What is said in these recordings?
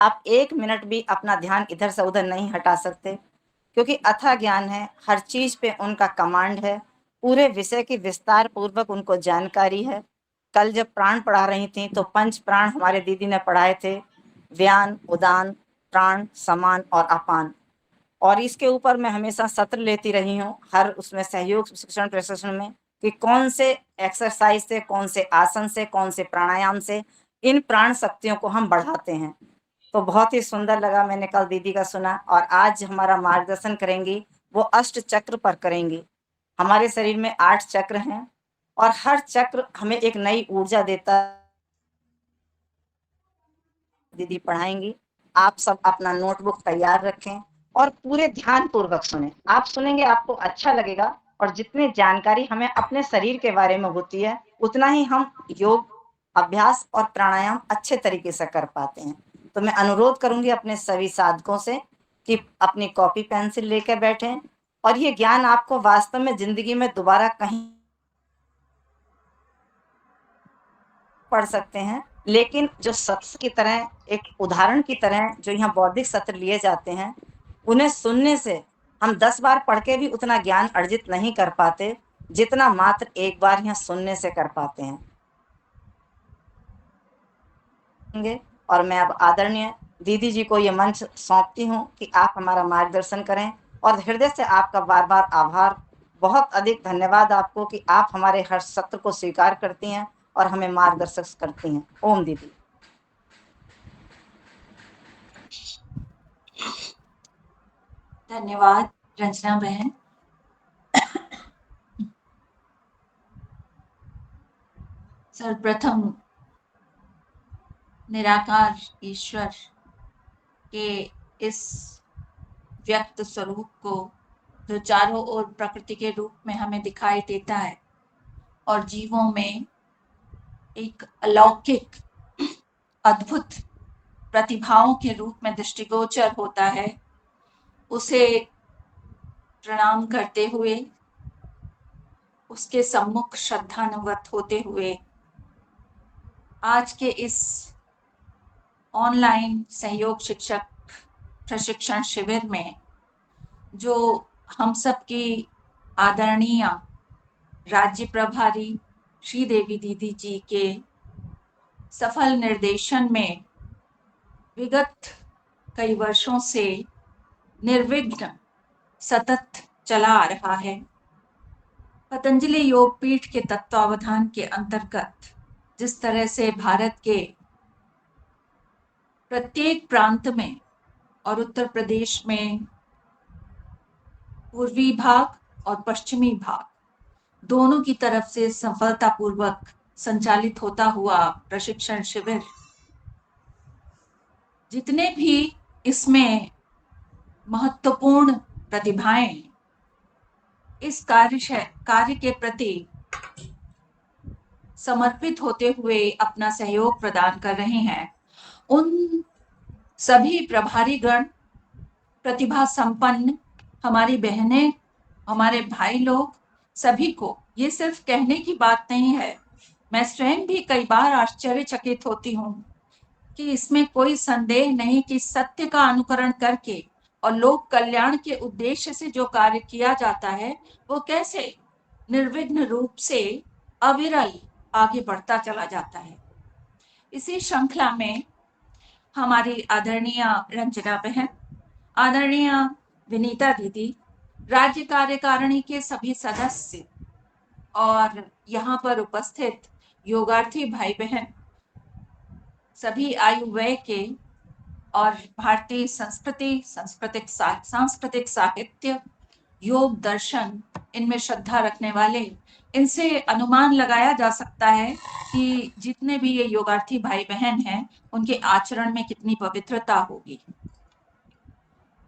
आप 1 मिनट भी अपना ध्यान इधर से उधर नहीं हटा सकते, क्योंकि अथाह ज्ञान है, हर चीज़ पे उनका कमांड है, पूरे विषय की विस्तार पूर्वक उनको जानकारी है। कल जब प्राण पढ़ा रही थीं, तो पंच प्राण हमारे दीदी ने पढ़ाए थे, व्यान, उदान, प्राण, समान और अपान। और इसके ऊपर मैं हमेशा सत्र लेती रही हूँ, हर उसमें सहयोग शिक्षण प्रशिक्षण में, कि कौन से एक्सरसाइज से, कौन से आसन से, कौन से प्राणायाम से इन प्राण शक्तियों को हम बढ़ाते हैं। तो बहुत ही सुंदर लगा, मैंने कल दीदी का सुना, और आज हमारा मार्गदर्शन करेंगी, वो अष्ट चक्र पर करेंगी। हमारे शरीर में 8 चक्र हैं और हर चक्र हमें एक नई ऊर्जा देता है। दीदी पढ़ाएंगी, आप सब अपना नोटबुक तैयार रखें और पूरे ध्यान पूर्वक सुने। आप सुनेंगे, आपको अच्छा लगेगा, और जितनी जानकारी हमें अपने शरीर के बारे में होती है, उतना ही हम योग अभ्यास और प्राणायाम अच्छे तरीके से कर पाते हैं। तो मैं अनुरोध करूंगी अपने सभी साधकों से कि अपनी कॉपी पेंसिल लेकर बैठें, और ये ज्ञान आपको वास्तव में जिंदगी में दोबारा कहीं पढ़ सकते हैं, लेकिन जो सत्य की तरह, एक उदाहरण की तरह जो यहाँ बौद्धिक सत्र लिए जाते हैं, उन्हें सुनने से हम 10 बार पढ़ के भी उतना ज्ञान अर्जित नहीं कर पाते, जितना मात्र एक बार यहाँ सुनने से कर पाते हैं। और मैं अब आदरणीय दीदी जी को ये मंच सौंपती हूँ कि आप हमारा मार्गदर्शन करें, और हृदय से आपका बार बार आभार, बहुत अधिक धन्यवाद आपको कि आप हमारे हर सत्र को स्वीकार करती हैं और हमें मार्गदर्शन करती हैं। ओम दीदी। धन्यवाद रंजना बहन। सर्वप्रथम निराकार ईश्वर के इस व्यक्त स्वरूप को, जो चारों ओर प्रकृति के रूप में हमें दिखाई देता है और जीवों में एक अलौकिक अद्भुत प्रतिभाओं के रूप में दृष्टिगोचर होता है, उसे प्रणाम करते हुए, उसके सम्मुख श्रद्धानुगत होते हुए, आज के इस ऑनलाइन सहयोग शिक्षक प्रशिक्षण शिविर में जो हम सबकी आदरणीय राज्य प्रभारी श्रीदेवी दीदी जी के सफल निर्देशन में विगत कई वर्षों से निर्विघ्न सतत चला आ रहा है। पतंजलि योगपीठ के तत्वावधान के अंतर्गत जिस तरह से भारत के प्रत्येक प्रांत में और उत्तर प्रदेश में पूर्वी भाग और पश्चिमी भाग दोनों की तरफ से सफलतापूर्वक संचालित होता हुआ प्रशिक्षण शिविर, जितने भी इसमें महत्वपूर्ण प्रतिभाएं इस कार्य के प्रति समर्पित होते हुए अपना सहयोग प्रदान कर रहे हैं, उन सभी प्रभारी गण, प्रतिभा संपन्न हमारी बहनें, हमारे भाई लोग, सभी को ये सिर्फ कहने की बात नहीं है, मैं स्वयं भी कई बार आश्चर्यचकित होती हूँ कि इसमें कोई संदेह नहीं कि सत्य का अनुकरण करके और लोक कल्याण के उद्देश्य से जो कार्य किया जाता है, वो कैसे निर्विघ्न रूप से अविरल आगे बढ़ता चला जाता है। इसी श्रृंखला में हमारी आदरणीय रंजना बहन, आदरणीय विनीता दीदी, राज्य कार्यकारिणी के सभी सदस्य और यहाँ पर उपस्थित योगार्थी भाई बहन, सभी आयु व्यय के और भारतीय संस्कृति, सांस्कृतिक साहित्य, योग दर्शन, इनमें श्रद्धा रखने वाले, इनसे अनुमान लगाया जा सकता है कि जितने भी ये योगार्थी भाई बहन हैं, उनके आचरण में कितनी पवित्रता होगी,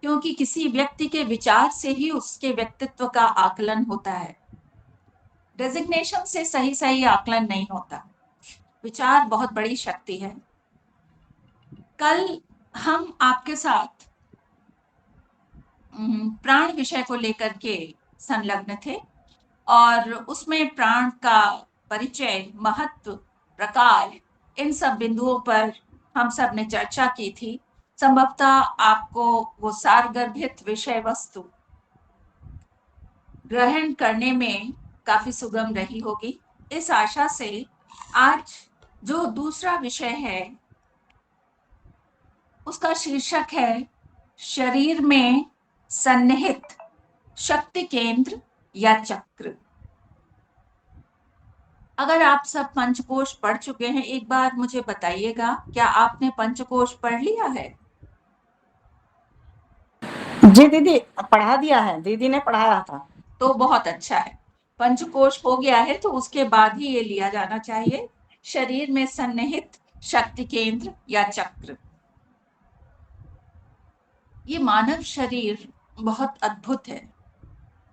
क्योंकि किसी व्यक्ति के विचार से ही उसके व्यक्तित्व का आकलन होता है। डेजिग्नेशन से सही सही आकलन नहीं होता, विचार बहुत बड़ी शक्ति है। कल हम आपके साथ प्राण विषय को लेकर के संलग्न थे और उसमें प्राण का परिचय, महत्व, प्रकार, इन सब बिंदुओं पर हम सब ने चर्चा की थी। संभवतः आपको वो सारगर्भित विषय वस्तु ग्रहण करने में काफी सुगम रही होगी। इस आशा से आज जो दूसरा विषय है उसका शीर्षक है शरीर में सन्निहित शक्ति केंद्र या चक्र। अगर आप सब पंचकोश पढ़ चुके हैं, एक बार मुझे बताइएगा, क्या आपने पंचकोश पढ़ लिया है? जी दीदी, पढ़ा दिया है, दीदी ने पढ़ाया था। तो बहुत अच्छा है। पंचकोश हो गया है तो उसके बाद ही ये लिया जाना चाहिए, शरीर में सन्निहित शक्ति केंद्र या चक्र। ये मानव शरीर बहुत अद्भुत है।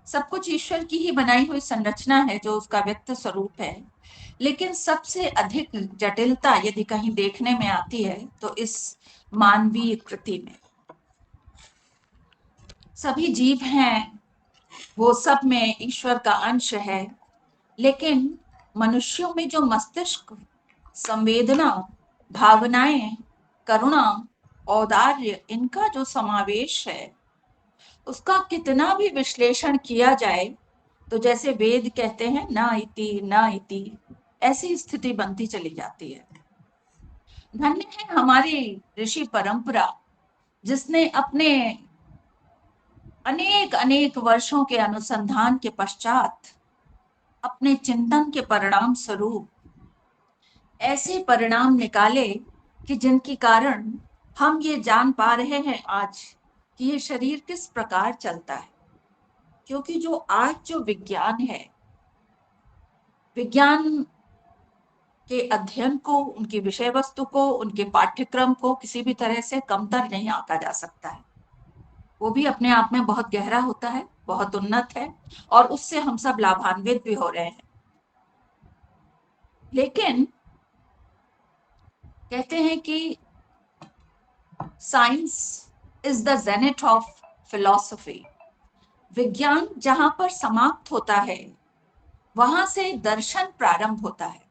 सब कुछ ईश्वर की ही बनाई हुई संरचना है जो उसका व्यक्त स्वरूप है, लेकिन सबसे अधिक जटिलता यदि कहीं देखने में आती है तो इस मानवीय कृति में। सभी जीव हैं, वो सब में ईश्वर का अंश है, लेकिन मनुष्यों में जो मस्तिष्क, संवेदना, भावनाएं, करुणा, औदार्य, इनका जो समावेश है, उसका कितना भी विश्लेषण किया जाए तो जैसे वेद कहते हैं न इति, ऐसी स्थिति बनती चली जाती है। धन्य है हमारी ऋषि परंपरा, जिसने अपने अनेक अनेक वर्षों के अनुसंधान के पश्चात अपने चिंतन के परिणाम स्वरूप ऐसे परिणाम निकाले कि जिनके कारण हम ये जान पा रहे हैं आज कि ये शरीर किस प्रकार चलता है। क्योंकि जो आज जो विज्ञान है, विज्ञान के अध्ययन को, उनकी विषय वस्तु को, उनके पाठ्यक्रम को किसी भी तरह से कमतर नहीं आंका जा सकता है। वो भी अपने आप में बहुत गहरा होता है, बहुत उन्नत है, और उससे हम सब लाभान्वित भी हो रहे हैं। लेकिन कहते हैं कि science is the Janet of philosophy. विज्ञान जहां पर समाप्त होता है वहां से दर्शन प्रारंभ होता है।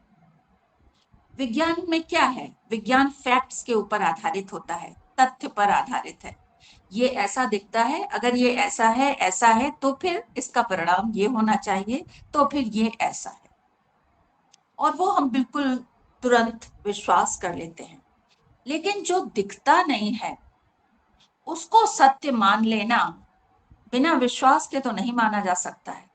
विज्ञान में क्या है? विज्ञान फैक्ट्स के ऊपर आधारित होता है, तथ्य पर आधारित है। ये ऐसा दिखता है, अगर ये ऐसा है तो फिर इसका परिणाम ये होना चाहिए, तो फिर ये ऐसा है, और वो हम बिल्कुल तुरंत विश्वास कर लेते हैं। लेकिन जो दिखता नहीं है उसको सत्य मान लेना बिना विश्वास के तो नहीं माना जा सकता है।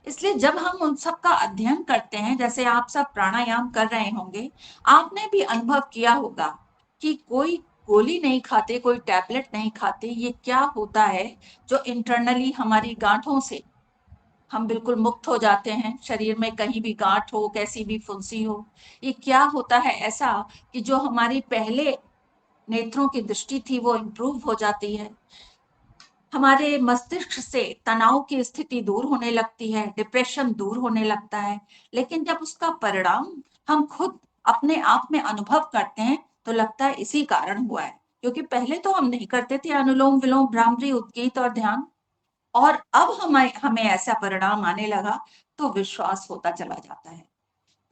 इसलिए जब हम उन सब का अध्ययन करते हैं, जैसे आप सब प्राणायाम कर रहे होंगे, आपने भी अनुभव किया होगा कि कोई गोली नहीं खाते, कोई टैबलेट नहीं खाते, ये क्या होता है जो इंटरनली हमारी गांठों से हम बिल्कुल मुक्त हो जाते हैं। शरीर में कहीं भी गांठ हो, कैसी भी फुंसी हो, ये क्या होता है ऐसा कि जो हमारी पहले नेत्रों की दृष्टि थी वो इम्प्रूव हो जाती है। हमारे मस्तिष्क से तनाव की स्थिति दूर होने लगती है, डिप्रेशन दूर होने लगता है। लेकिन जब उसका परिणाम हम खुद अपने आप में अनुभव करते हैं तो लगता है इसी कारण हुआ है, क्योंकि पहले तो हम नहीं करते थे अनुलोम विलोम भ्रामरी उद्गीत और ध्यान, और अब हमें हमें ऐसा परिणाम आने लगा तो विश्वास होता चला जाता है।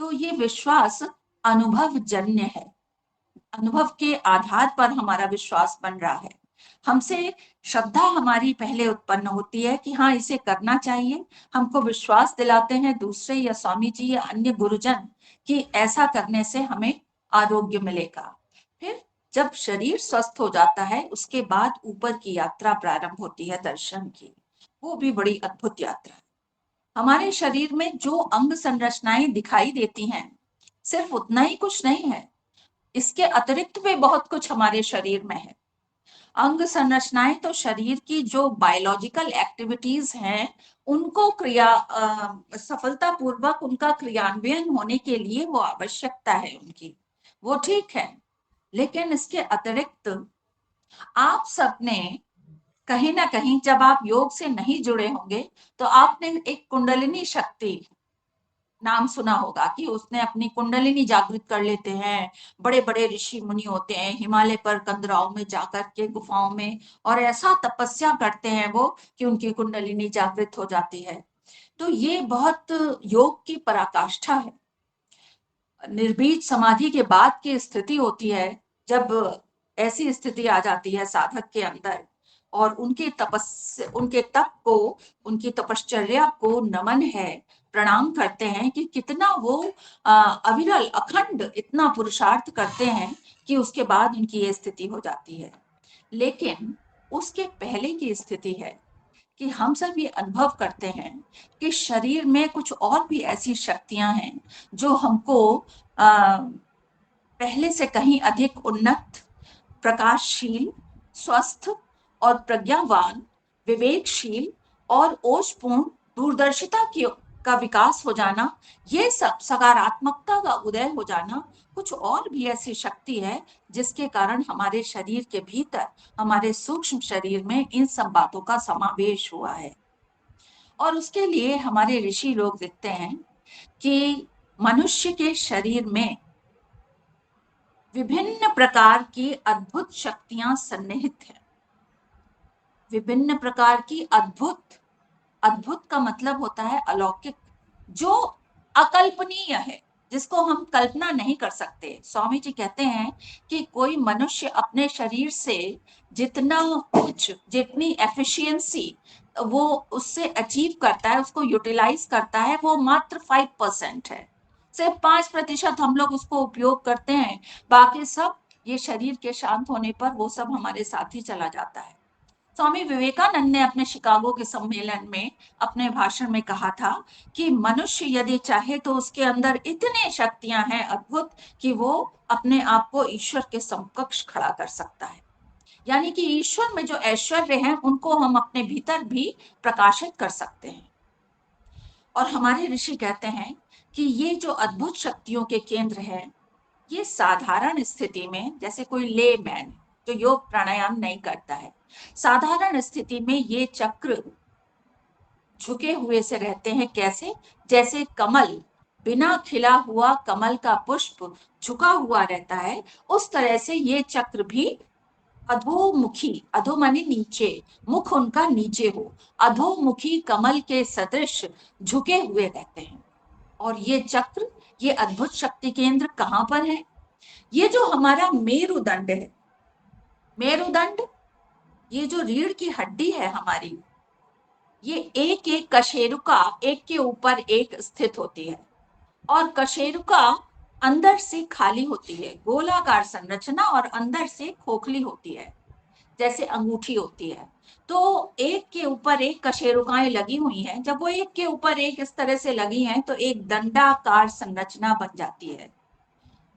तो ये विश्वास अनुभव जन्य है, अनुभव के आधार पर हमारा विश्वास बन रहा है। हमसे श्रद्धा हमारी पहले उत्पन्न होती है कि हाँ इसे करना चाहिए, हमको विश्वास दिलाते हैं दूसरे या स्वामी जी या अन्य गुरुजन कि ऐसा करने से हमें आरोग्य मिलेगा। फिर जब शरीर स्वस्थ हो जाता है उसके बाद ऊपर की यात्रा प्रारंभ होती है दर्शन की। वो भी बड़ी अद्भुत यात्रा है। हमारे शरीर में जो अंग संरचनाएं दिखाई देती हैं, सिर्फ उतना ही कुछ नहीं है, इसके अतिरिक्त भी बहुत कुछ हमारे शरीर में है। अंग संरचनाएं तो शरीर की जो बायोलॉजिकल एक्टिविटीज हैं उनको सफलता पूर्वक उनका क्रियान्वयन होने के लिए वो आवश्यकता है उनकी, वो ठीक है। लेकिन इसके अतिरिक्त आप सबने कहीं ना कहीं, जब आप योग से नहीं जुड़े होंगे तो आपने एक कुंडलिनी शक्ति नाम सुना होगा कि उसने अपनी कुंडलिनी जागृत कर लेते हैं। बड़े बड़े ऋषि मुनि होते हैं हिमालय पर कंदराओं में जाकर के गुफाओं में, और ऐसा तपस्या करते हैं वो कि उनकी कुंडलिनी जागृत हो जाती है। तो ये बहुत योग की पराकाष्ठा है। निर्बीज समाधि के बाद की स्थिति होती है जब ऐसी स्थिति आ जाती है साधक के अंदर, और उनके तप को, उनकी तपश्चर्या को नमन है, प्रणाम करते हैं कि कितना वो अविरल अखंड इतना पुरुषार्थ करते हैं कि उसके बाद उनकी ये स्थिति हो जाती है। लेकिन उसके पहले की स्थिति है कि हम सब ये अनुभव करते हैं कि शरीर में कुछ और भी ऐसी शक्तियां हैं जो हमको पहले से कहीं अधिक उन्नत, प्रकाशशील, स्वस्थ और प्रज्ञावान, विवेकशील और ओजपूर्ण दूरदर्शिता का विकास हो जाना, ये सब सकारात्मकता का उदय हो जाना, कुछ और भी ऐसी शक्ति है जिसके कारण हमारे शरीर के भीतर, हमारे सूक्ष्म शरीर में इन सब बातों का समावेश हुआ है। और उसके लिए हमारे ऋषि लोग लिखते हैं कि मनुष्य के शरीर में विभिन्न प्रकार की अद्भुत शक्तियां सन्निहित हैं। विभिन्न प्रकार की अद्भुत, अद्भुत का मतलब होता है अलौकिक, जो अकल्पनीय है, जिसको हम कल्पना नहीं कर सकते। स्वामी जी कहते हैं कि कोई मनुष्य अपने शरीर से जितना कुछ, जितनी एफिशिएंसी वो उससे अचीव करता है, उसको यूटिलाइज करता है, वो मात्र 5% है। सिर्फ 5% हम लोग उसको उपयोग करते हैं, बाकी सब ये शरीर के शांत होने पर वो सब हमारे साथ ही चला जाता है। स्वामी विवेकानंद ने अपने शिकागो के सम्मेलन में अपने भाषण में कहा था कि मनुष्य यदि चाहे तो उसके अंदर इतने शक्तियां हैं अद्भुत कि वो अपने आप को ईश्वर के समकक्ष खड़ा कर सकता है। यानी कि ईश्वर में जो ऐश्वर्य है उनको हम अपने भीतर भी प्रकाशित कर सकते हैं। और हमारे ऋषि कहते हैं कि ये जो अद्भुत शक्तियों के केंद्र है, ये साधारण स्थिति में, जैसे कोई लेमैन जो योग प्राणायाम नहीं करता है, साधारण स्थिति में ये चक्र झुके हुए से रहते हैं। कैसे? जैसे कमल, बिना खिला हुआ कमल का पुष्प झुका हुआ रहता है, उस तरह से ये चक्र भी अधोमुखी, अधो माने नीचे, मुख उनका नीचे हो, अधोमुखी कमल के सदृश झुके हुए रहते हैं। और ये चक्र, ये अद्भुत शक्ति केंद्र कहां पर है? ये जो हमारा मेरुदंड है, मेरुदंड, ये जो रीढ़ की हड्डी है हमारी, ये एक एक कशेरुका एक के ऊपर एक स्थित होती है। और कशेरुका अंदर से खाली होती है, गोलाकार संरचना, और अंदर से खोखली होती है, जैसे अंगूठी होती है। तो एक के ऊपर एक कशेरुकाएं लगी हुई हैं। जब वो एक के ऊपर एक इस तरह से लगी हैं तो एक दंडाकार संरचना बन जाती है।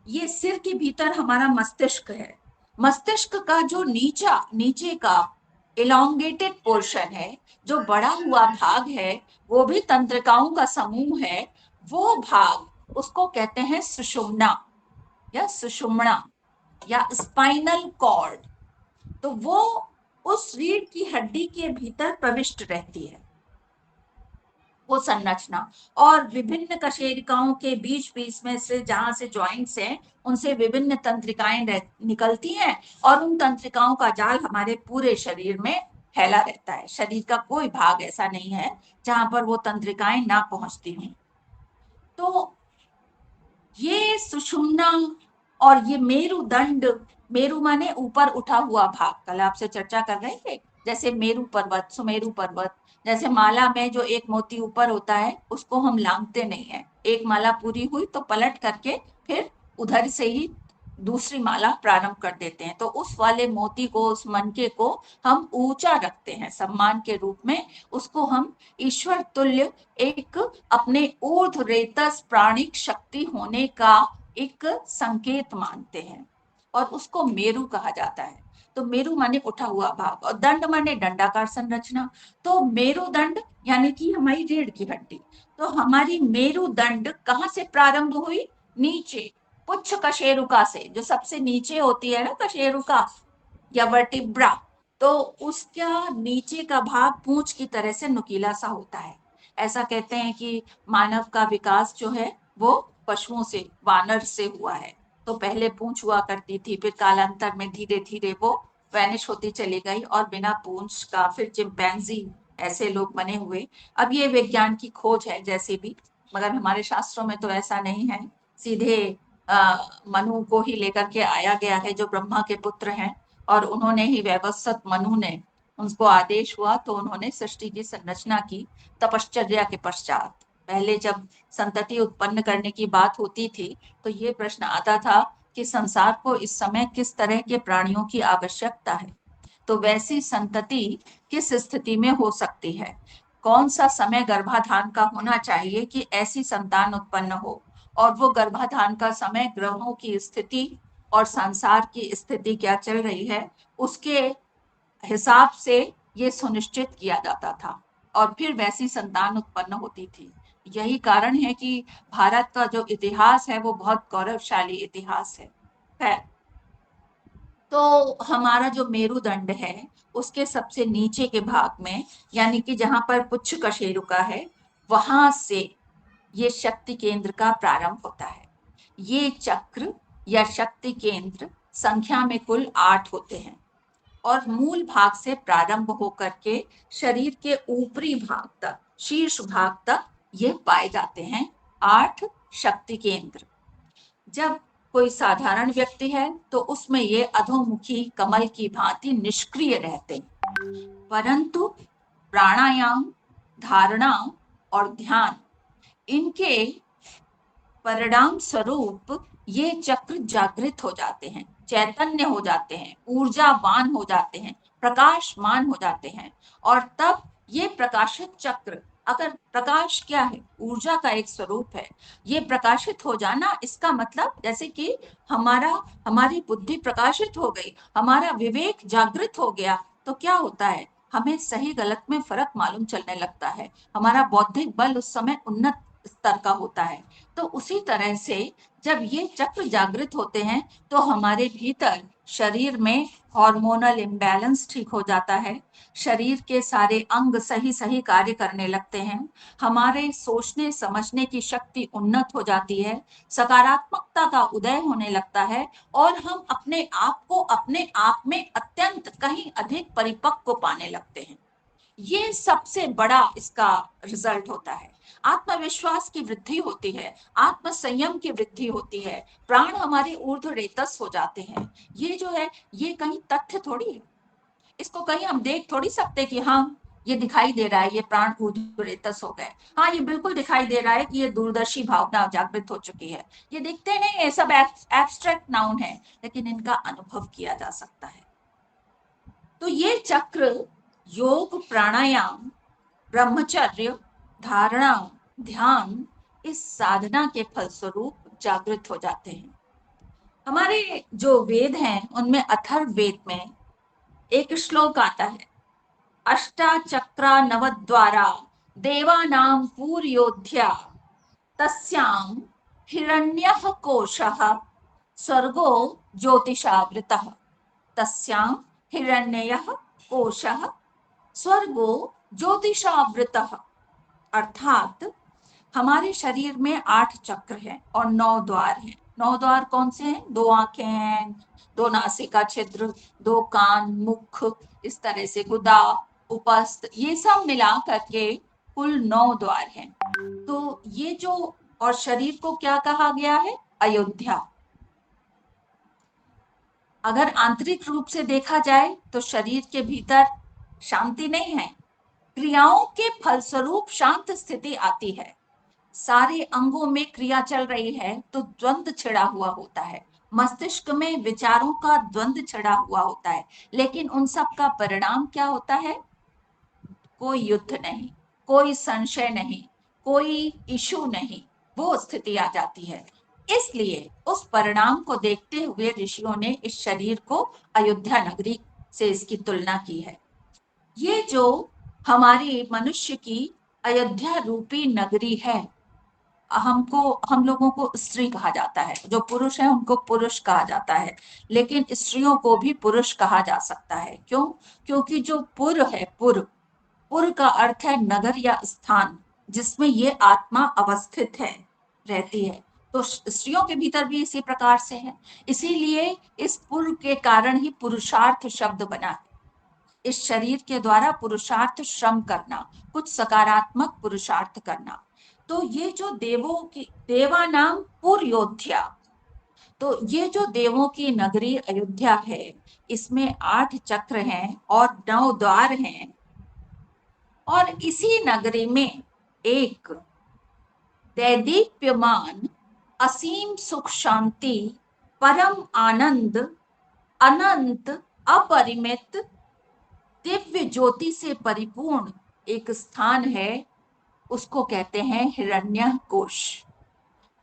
ये सिर के भीतर हमारा मस्तिष्क है। मस्तिष्क का जो नीचे का इलोंगेटेड पोर्शन है, जो बड़ा हुआ भाग है, वो भी तंत्रिकाओं का समूह है। वो भाग, उसको कहते हैं सुषुम्ना या सुषुम्ना या स्पाइनल कॉर्ड। तो वो उस रीढ़ की हड्डी के भीतर प्रविष्ट रहती है, वो संरचना। और विभिन्न कशेरुकाओं के बीच बीच में से, जहां से जॉइंट्स हैं, उनसे विभिन्न तंत्रिकाएं निकलती हैं, और उन तंत्रिकाओं का जाल हमारे पूरे शरीर में फैला रहता है। शरीर का कोई भाग ऐसा नहीं है जहां पर वो तंत्रिकाएं ना पहुंचती हों। तो ये सुषुम्ना और ये मेरुदंड, मेरु माने ऊपर उठा हुआ भाग, कल आपसे चर्चा कर रहे थे, जैसे मेरु पर्वत, सुमेरु पर्वत, जैसे माला में जो एक मोती ऊपर होता है उसको हम लांघते नहीं है। एक माला पूरी हुई तो पलट करके फिर उधर से ही दूसरी माला प्रारंभ कर देते हैं। तो उस वाले मोती को, उस मनके को हम ऊंचा रखते हैं सम्मान के रूप में। उसको हम ईश्वर तुल्य एक अपने ऊर्ध्व रेतस प्राणिक शक्ति होने का एक संकेत मानते हैं, और उसको मेरु कहा जाता है। तो मेरु माने उठा हुआ भाग, और दंड माने दंडाकार संरचना। तो मेरुदंड यानी कि हमारी रीढ़ की हड्डी। तो हमारी मेरुदंड कहां से प्रारंभ हुई? नीचे, पुच्छ कशेरुका से, जो सबसे नीचे होती है ना कशेरुका या वर्टिब्रा। तो उसका नीचे का भाग पूंछ की तरह से नुकीला सा होता है। ऐसा कहते हैं कि मानव का विकास जो है वो पशुओं से, वानर से हुआ है। तो पहले पूंछ हुआ करती थी, फिर कालांतर में धीरे धीरे वो वैनिश होती चली गई, और बिना पूंछ का फिर चिंपैंजी, ऐसे लोग बने हुए। अब ये विज्ञान की खोज है जैसे भी, मगर हमारे शास्त्रों में तो ऐसा नहीं है। सीधे मनु को ही लेकर के आया गया है, जो ब्रह्मा के पुत्र हैं, और उन्होंने ही वैवस्वत मनु ने, उनको आदेश हुआ तो उन्होंने सृष्टि की संरचना की तपश्चर्या के पश्चात। पहले जब संतति उत्पन्न करने की बात होती थी तो ये प्रश्न आता था कि संसार को इस समय किस तरह के प्राणियों की आवश्यकता है, तो वैसी संतति किस स्थिति में हो सकती है, कौन सा समय गर्भाधान का होना चाहिए कि ऐसी संतान उत्पन्न हो, और वो गर्भाधान का समय ग्रहों की स्थिति और संसार की स्थिति क्या चल रही है उसके हिसाब से ये सुनिश्चित किया जाता था, और फिर वैसी संतान उत्पन्न होती थी। यही कारण है कि भारत का जो इतिहास है वो बहुत गौरवशाली इतिहास है। तो हमारा जो मेरुदंड है उसके सबसे नीचे के भाग में, यानी कि जहां पर पुच्छ कशेरुका है, वहां से ये शक्ति केंद्र का प्रारंभ होता है। ये चक्र या शक्ति केंद्र संख्या में कुल 8 होते हैं, और मूल भाग से प्रारंभ होकर के शरीर के ऊपरी भाग तक, शीर्ष भाग तक ये पाए जाते हैं 8 शक्ति केंद्र। जब कोई साधारण व्यक्ति है तो उसमें ये अधोमुखी कमल की भांति निष्क्रिय रहते हैं, परंतु प्राणायाम, धारणा और ध्यान, इनके परिणाम स्वरूप ये चक्र जागृत हो जाते हैं, चैतन्य हो जाते हैं, ऊर्जावान हो जाते हैं, प्रकाशमान हो जाते हैं। और तब ये प्रकाशित चक्र, अगर प्रकाश क्या है, ऊर्जा का एक स्वरूप है, ये प्रकाशित हो जाना, इसका मतलब जैसे कि हमारी बुद्धि प्रकाशित हो गई, हमारा विवेक जागृत हो गया, तो क्या होता है, हमें सही गलत में फर्क मालूम चलने लगता है, हमारा बौद्धिक बल उस समय उन्नत स्तर का होता है। तो उसी तरह से जब ये चक्र जागृत होते हैं तो हमारे भीतर शरीर में हार्मोनल इम्बैलेंस ठीक हो जाता है, शरीर के सारे अंग सही सही कार्य करने लगते हैं, हमारे सोचने समझने की शक्ति उन्नत हो जाती है, सकारात्मकता का उदय होने लगता है, और हम अपने आप को अपने आप में अत्यंत कहीं अधिक परिपक्व पाने लगते हैं। ये सबसे बड़ा इसका रिजल्ट होता है। आत्मविश्वास की वृद्धि होती है, आत्म संयम की वृद्धि होती है, प्राण हमारे ऊर्ध्व रेतस हो जाते हैं। ये जो है ये कहीं तथ्य थोड़ी है, इसको कहीं हम देख थोड़ी सकते कि हाँ ये दिखाई दे रहा है ये प्राण ऊर्ध्व रेतस हो गए। हाँ, ये बिल्कुल दिखाई दे रहा है कि ये दूरदर्शी भावना जागृत हो चुकी है। ये दिखते नहीं है, सब एब्स्ट्रैक्ट नाउन है, लेकिन इनका अनुभव किया जा सकता है। तो ये चक्र योग, प्राणायाम, ब्रह्मचर्य, धारणा, ध्यान, इस साधना के फलस्वरूप जागृत हो जाते हैं। हमारे जो वेद हैं उनमें अथर्व वेद में एक श्लोक आता है, अष्टाचक्रा नवद्वारा देवानां पूर्योध्या तस्यां हिरण्यः कोशः स्वर्गो ज्योतिषावृतः। तस्यां हिरण्यः कोशः स्वर्गो ज्योतिषावृतः। अर्थात हमारे शरीर में 8 चक्र हैं और 9 द्वार हैं। 9 द्वार कौन से हैं? 2 आंखें हैं, 2 नासिका छिद्र, 2 कान, मुख, इस तरह से गुदा, उपस्थ, ये सब मिला करके कुल 9 द्वार हैं। तो ये जो, और शरीर को क्या कहा गया है? अयोध्या। अगर आंतरिक रूप से देखा जाए तो शरीर के भीतर शांति नहीं है, क्रियाओं के फलस्वरूप शांत स्थिति आती है। सारे अंगों में क्रिया चल रही है तो द्वंद्व छिड़ा हुआ होता है, मस्तिष्क में विचारों का द्वंद्व छिड़ा हुआ होता है, लेकिन उन सब का परिणाम क्या होता है? कोई युद्ध नहीं, कोई संशय नहीं, कोई इशू नहीं, वो स्थिति आ जाती है। इसलिए उस परिणाम को देखते हुए ऋषियों ने इस शरीर को अयोध्या नगरी से इसकी तुलना की है। ये जो हमारी मनुष्य की अयोध्या रूपी नगरी है, हम लोगों को स्त्री कहा जाता है, जो पुरुष है उनको पुरुष कहा जाता है, लेकिन स्त्रियों को भी पुरुष कहा जा सकता है। क्यों? क्योंकि जो पुर है, पुर का अर्थ है नगर या स्थान, जिसमें ये आत्मा अवस्थित है, रहती है। तो स्त्रियों के भीतर भी इसी प्रकार से है, इसीलिए इस पुर के कारण ही पुरुषार्थ शब्द बना है। इस शरीर के द्वारा पुरुषार्थ, श्रम करना, कुछ सकारात्मक पुरुषार्थ करना। तो ये जो देवानाम पुर योद्धा, तो ये जो देवों की नगरी अयोध्या है, इसमें 8 चक्र हैं और 9 द्वार हैं। और इसी नगरी में एक दैदीप्यमान असीम सुख शांति, परम आनंद, अनंत, अपरिमित, दिव्य ज्योति से परिपूर्ण एक स्थान है, उसको कहते हैं हिरण्यकोश।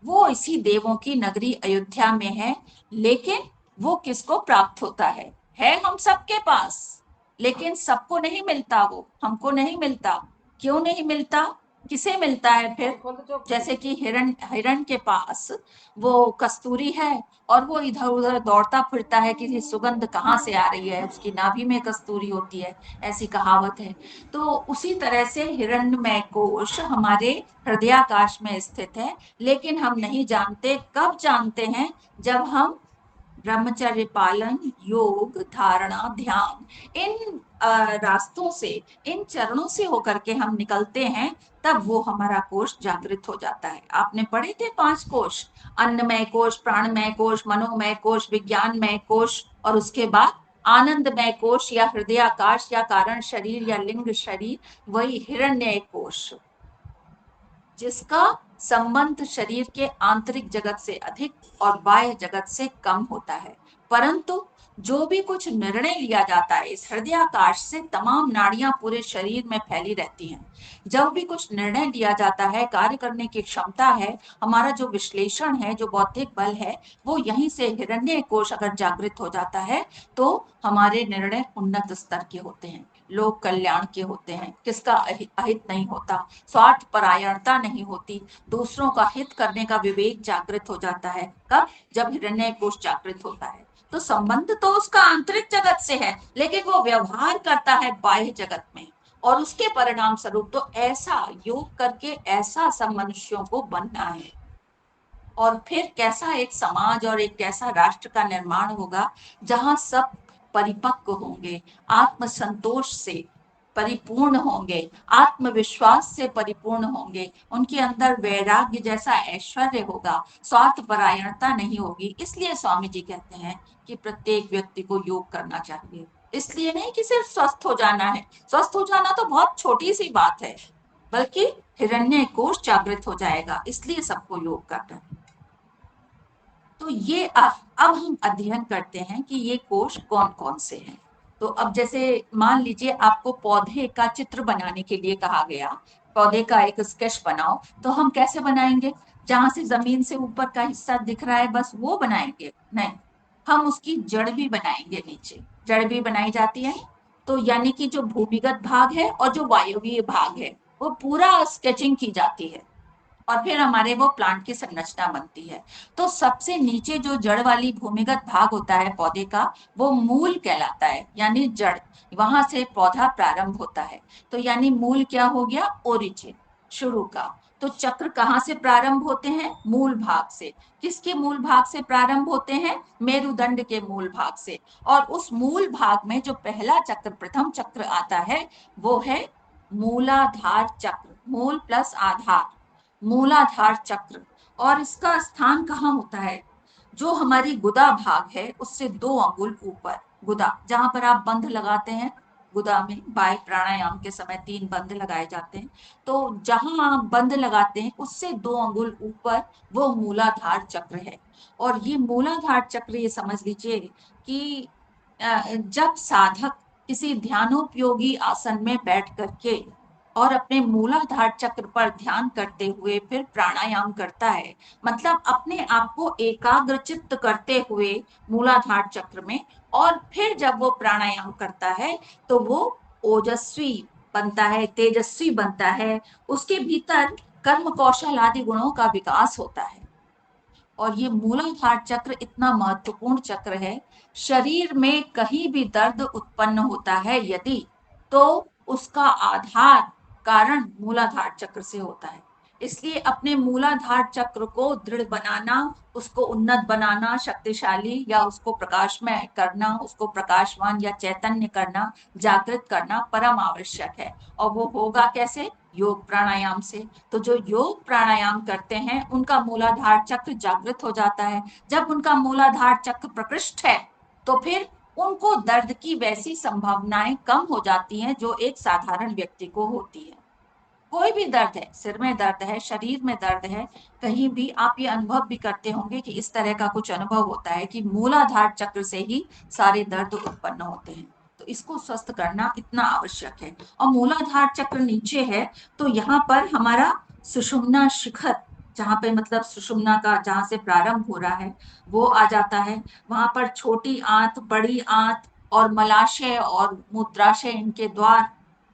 वो इसी देवों की नगरी अयोध्या में है। लेकिन वो किसको प्राप्त होता है हम सबके पास, लेकिन सबको नहीं मिलता, वो हमको नहीं मिलता। क्यों नहीं मिलता, किसे मिलता है फिर? जैसे कि हिरण हिरण के पास वो कस्तूरी है और वो इधर उधर दौड़ता फिरता है, किसी सुगंध कहाँ से आ रही है, उसकी नाभि में कस्तूरी होती है, ऐसी कहावत है। तो उसी तरह से हिरण्यमय कोश हमारे हृदयाकाश में स्थित है। लेकिन हम नहीं जानते, कब जानते हैं? जब हम ब्रह्मचर्य पालन, योग, धारणा, ध्यान, इन रास्तों से, इन चरणों से होकर के हम निकलते हैं, तब वो हमारा कोश जागृत हो जाता है। आपने पढ़े थे 5 कोश, अन्नमय कोश, प्राणमय कोश, मनोमय कोश, विज्ञानमय कोश, और उसके बाद आनंदमय कोश या हृदयाकाश या कारण शरीर या लिंग शरीर, वही हिरण्य कोश, जिसका संबंध शरीर के आंतरिक जगत से अधिक और बाह्य जगत से कम होता है। परंतु जो भी कुछ निर्णय लिया जाता है इस हृदयाकाश से, तमाम नाड़ियां पूरे शरीर में फैली रहती हैं। जब भी कुछ निर्णय लिया जाता है, कार्य करने की क्षमता है, हमारा जो विश्लेषण है, जो बौद्धिक बल है, वो यहीं से हिरण्य कोश अगर जागृत हो जाता है, तो हमारे निर्णय उन्नत स्तर के होते हैं, लोक कल्याण के होते हैं, किसका अहित नहीं होता, स्वार्थ परायणता नहीं होती, दूसरों का हित करने का विवेक जागृत हो जाता है। कब? जब हिरण्य कोश जागृत होता है। तो संबंध तो उसका आंतरिक जगत से है, लेकिन वो व्यवहार करता है बाह्य जगत में, और उसके परिणाम स्वरूप तो ऐसा योग करके ऐसा सब मनुष्यों को बनना है। और फिर कैसा एक समाज और एक कैसा राष्ट्र का निर्माण होगा, जहां सब परिपक्व होंगे, आत्मसंतोष से परिपूर्ण होंगे, आत्मविश्वास से परिपूर्ण होंगे, उनके अंदर वैराग्य जैसा ऐश्वर्य होगा, स्वार्थ परायणता नहीं होगी। इसलिए स्वामी जी कहते हैं कि प्रत्येक व्यक्ति को योग करना चाहिए। इसलिए नहीं कि सिर्फ स्वस्थ हो जाना है, स्वस्थ हो जाना तो बहुत छोटी सी बात है, बल्कि हिरण्य कोश जागृत हो जाएगा, इसलिए सबको योग करना है। तो ये अब हम अध्ययन करते हैं कि ये कोश कौन कौन से हैं। तो अब जैसे मान लीजिए आपको पौधे का चित्र बनाने के लिए कहा गया, पौधे का एक स्केच बनाओ, तो हम कैसे बनाएंगे? जहां से जमीन से ऊपर का हिस्सा दिख रहा है बस वो बनाएंगे? नहीं, हम उसकी जड़ भी बनाएंगे, नीचे जड़ भी बनाई जाती है। तो यानी कि जो भूमिगत भाग है और जो वायवीय भाग है, वो पूरा स्केचिंग की जाती है, और फिर हमारे वो प्लांट की संरचना बनती है। तो सबसे नीचे जो जड़ वाली भूमिगत भाग होता है पौधे का, वो मूल कहलाता है, यानी जड़, वहां से पौधा प्रारंभ होता है। तो यानी मूल क्या हो गया? ओरिजिन, शुरू का। तो चक्र कहाँ से प्रारंभ होते हैं? मूल भाग से। किसके मूल भाग से प्रारंभ होते हैं? मेरुदंड के मूल भाग से। और उस मूल भाग में जो पहला चक्र, प्रथम चक्र आता है, वो है मूलाधार चक्र, मूल प्लस आधार, मूलाधार चक्र। और इसका स्थान कहाँ होता है? जो हमारी गुदा भाग है उससे 2 अंगुल ऊपर, गुदा जहां पर आप बंध लगाते हैं, गुदा में बाय प्राणायाम के समय 3 बंध लगाए जाते हैं, तो जहां आप बंध लगाते हैं उससे 2 अंगुल ऊपर वो मूलाधार चक्र है। और ये मूलाधार चक्र, ये समझ लीजिए कि जब साधक किसी ध्यानोपयोगी आसन में बैठ करके और अपने मूलाधार चक्र पर ध्यान करते हुए फिर प्राणायाम करता है, मतलब अपने आप को एकाग्रचित्त करते हुए मूलाधार चक्र में, और फिर जब वो प्राणायाम करता है तो वो ओजस्वी बनता है, तेजस्वी बनता है, उसके भीतर कर्म कौशल आदि गुणों का विकास होता है। और ये मूलाधार चक्र इतना महत्वपूर्ण चक्र है, शरीर में कहीं भी दर्द उत्पन्न होता है यदि, तो उसका आधार कारण मूलाधार चक्र से होता है। इसलिए अपने मूलाधार चक्र को दृढ़ बनाना, उसको उन्नत बनाना, शक्तिशाली या उसको प्रकाशमय करना, उसको प्रकाशवान या चैतन्य करना, जागृत करना परम आवश्यक है। और वो होगा कैसे? योग प्राणायाम से। तो जो योग प्राणायाम करते हैं उनका मूलाधार चक्र जागृत हो जाता है। जब उनका मूलाधार चक्र प्रकृष्ट है तो फिर उनको दर्द की वैसी संभावनाएं कम हो जाती हैं जो एक साधारण व्यक्ति को होती है। कोई भी दर्द है, सिर में दर्द है, शरीर में दर्द है, कहीं भी आप ये अनुभव भी करते होंगे कि इस तरह का कुछ अनुभव होता है कि मूलाधार चक्र से ही सारे दर्द उत्पन्न होते हैं। तो इसको स्वस्थ करना इतना आवश्यक है। और मूलाधार चक्र नीचे है तो यहाँ पर हमारा सुषुम्ना शिखर, जहाँ पे मतलब सुषुम्ना का जहाँ से प्रारंभ हो रहा है वो आ जाता है। वहां पर छोटी आंत, बड़ी आंत और मलाशय और मूत्राशय, इनके द्वार,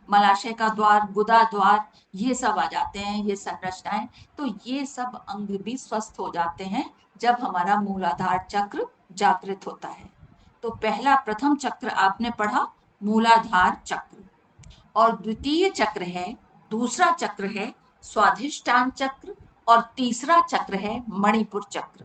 मलाशय का द्वार, गुदा द्वार, ये सब आ जाते हैं, ये संरचनाएं। तो ये सब अंग भी स्वस्थ हो जाते हैं जब हमारा मूलाधार चक्र जागृत होता है। तो पहला प्रथम चक्र आपने पढ़ा मूलाधार चक्र। और द्वितीय चक्र है, दूसरा चक्र है स्वाधिष्ठान चक्र, और तीसरा चक्र है मणिपुर चक्र।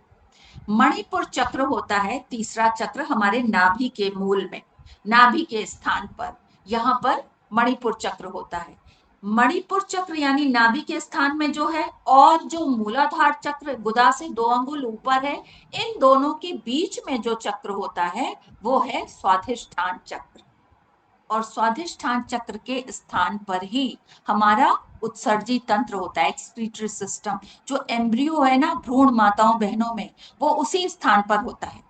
मणिपुर चक्र होता है तीसरा चक्र हमारे नाभि के मूल में, नाभि के स्थान पर, यहाँ पर मणिपुर चक्र होता है। मणिपुर चक्र यानी नाभि के स्थान में जो है, और जो मूलाधार चक्र गुदा से 2 अंगुल ऊपर है, इन दोनों के बीच में जो चक्र होता है वो है स्वाधिष्ठान चक्र। और स्वाधिष्ठान चक्र के स्थान पर ही हमारा उत्सर्जी तंत्र होता है, एक्सक्रीटरी सिस्टम। जो एम्ब्रियो है ना भ्रूण माताओं बहनों में, वो उसी स्थान पर होता है।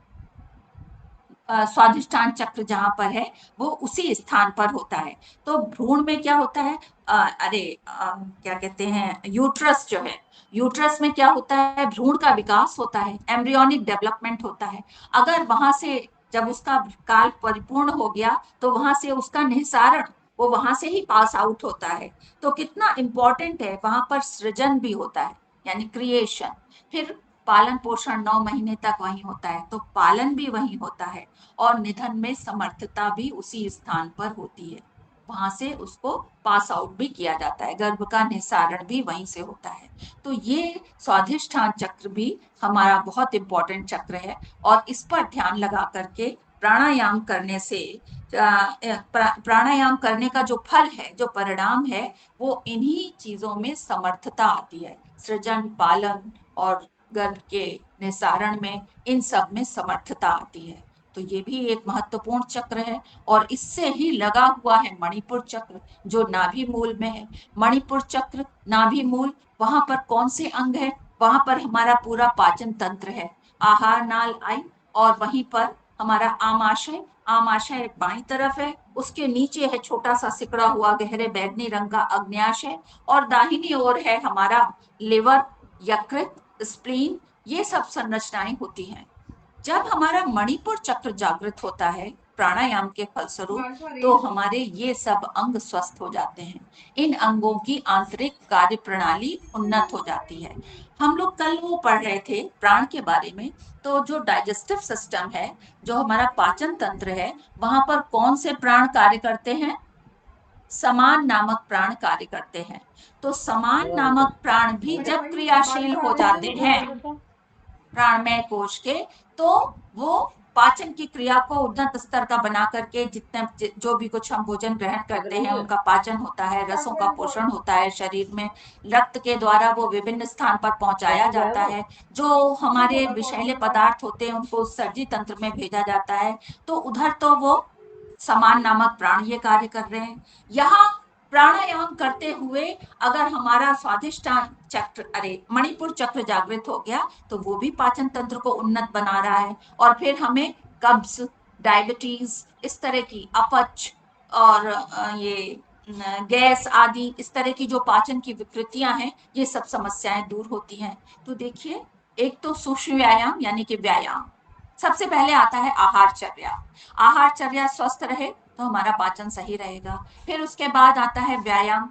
स्वाधिष्ठान चक्र जहां पर है वो उसी स्थान पर होता है। तो भ्रूण में क्या होता है, क्या कहते हैं, यूट्रस जो है, यूट्रस में क्या होता है, भ्रूण का विकास होता है, एम्ब्रियोनिक डेवलपमेंट होता है। अगर वहां से जब उसका काल परिपूर्ण हो गया तो वहां से उसका निस्सारण, वो वहां से ही पास आउट होता है। तो कितना इंपॉर्टेंट है, वहां पर सृजन भी होता है, यानी क्रिएशन। फिर पालन पोषण 9 महीने तक वहीं होता है, तो पालन भी वहीं होता है। और निधन में समर्थता भी उसी स्थान पर होती है, वहां से उसको पास आउट भी किया जाता है, गर्भ का निस्सारण भी वहीं से होता है। तो ये स्वाधिष्ठान चक्र भी हमारा बहुत इंपॉर्टेंट चक्र है। और इस पर ध्यान लगा करके प्राणायाम करने से, प्राणायाम करने का जो फल है, जो परिणाम है, वो इन्हीं चीजों में समर्थता आती है, सृजन, पालन और गर्भ के निस्सारण में, इन सब में समर्थता आती है। तो ये भी एक महत्वपूर्ण चक्र है। और इससे ही लगा हुआ है मणिपुर चक्र, जो नाभि मूल में है। मणिपुर चक्र, नाभि मूल, वहां पर कौन से अंग है? वहां पर हमारा पूरा पाचन तंत्र है, आहार नाल आई, और वहीं पर हमारा आमाशय, आमाशय बाई तरफ है, उसके नीचे है छोटा सा सिकड़ा हुआ गहरे बैगनी रंग का अग्न्याशय, और दाहिनी ओर है हमारा लिवर, यकृत, स्प्लीन, ये सब संरचनाएं होती हैं। जब हमारा मणिपुर चक्र जागृत होता है प्राणायाम के फलस्वरूप, तो हमारे ये सब अंग स्वस्थ हो जाते हैं, इन अंगों की आंतरिक कार्य प्रणाली उन्नत हो जाती है। हम लोग कल वो पढ़ रहे थे प्राण के बारे में। तो जो डाइजेस्टिव सिस्टम है, जो हमारा पाचन तंत्र है, वहां पर कौन से प्राण कार्य करते हैं? समान नामक प्राण कार्य करते हैं। तो समान नामक प्राण भी जब क्रियाशील हो जाते हैं प्राणमय कोश के, तो वो पाचन की क्रिया को उन्नत स्तर का बना करके, जितने जो भी कुछ हम भोजन ग्रहण करते हैं उनका पाचन होता है, रसों का पोषण होता है शरीर में, रक्त के द्वारा वो विभिन्न स्थान पर पहुंचाया जाता है, जो हमारे विषैले पदार्थ होते हैं उनको उत्सर्जी तंत्र में भेजा जाता है। तो उधर तो वो समान नामक प्राण ये कार्य कर रहे हैं। यहाँ प्राणायाम करते हुए अगर हमारा स्वादिष्टान चक्र, अरे मणिपुर चक्र जागृत हो गया, तो वो भी पाचन तंत्र को उन्नत बना रहा है। और फिर हमें कब्ज, डायबिटीज, इस तरह की अपच, और ये गैस आदि, इस तरह की जो पाचन की विकृतियां हैं, ये सब समस्याएं दूर होती हैं। तो देखिए, एक तो सूक्ष्म व्यायाम यानी कि व्यायाम, सबसे पहले आता है आहारचर्या। आहारचर्या स्वस्थ रहे तो हमारा पाचन सही रहेगा। फिर उसके बाद आता है व्यायाम,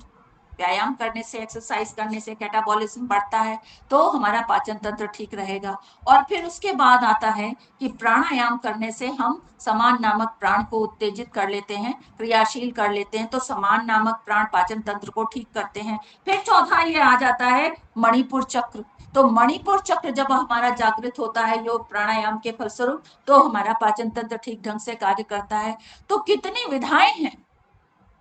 व्यायाम करने से, एक्सरसाइज करने से कैटाबॉलिज्म बढ़ता है, तो हमारा पाचन तंत्र ठीक रहेगा। और फिर उसके बाद आता है कि प्राणायाम करने से हम समान नामक प्राण को उत्तेजित कर लेते हैं, क्रियाशील कर लेते हैं, तो समान नामक प्राण पाचन तंत्र को ठीक करते हैं। फिर चौथा ये आ जाता है मणिपुर चक्र। तो मणिपुर चक्र जब हमारा जागृत होता है योग प्राणायाम के फलस्वरूप, तो हमारा पाचन तंत्र ठीक ढंग से कार्य करता है। तो कितनी विधाएं हैं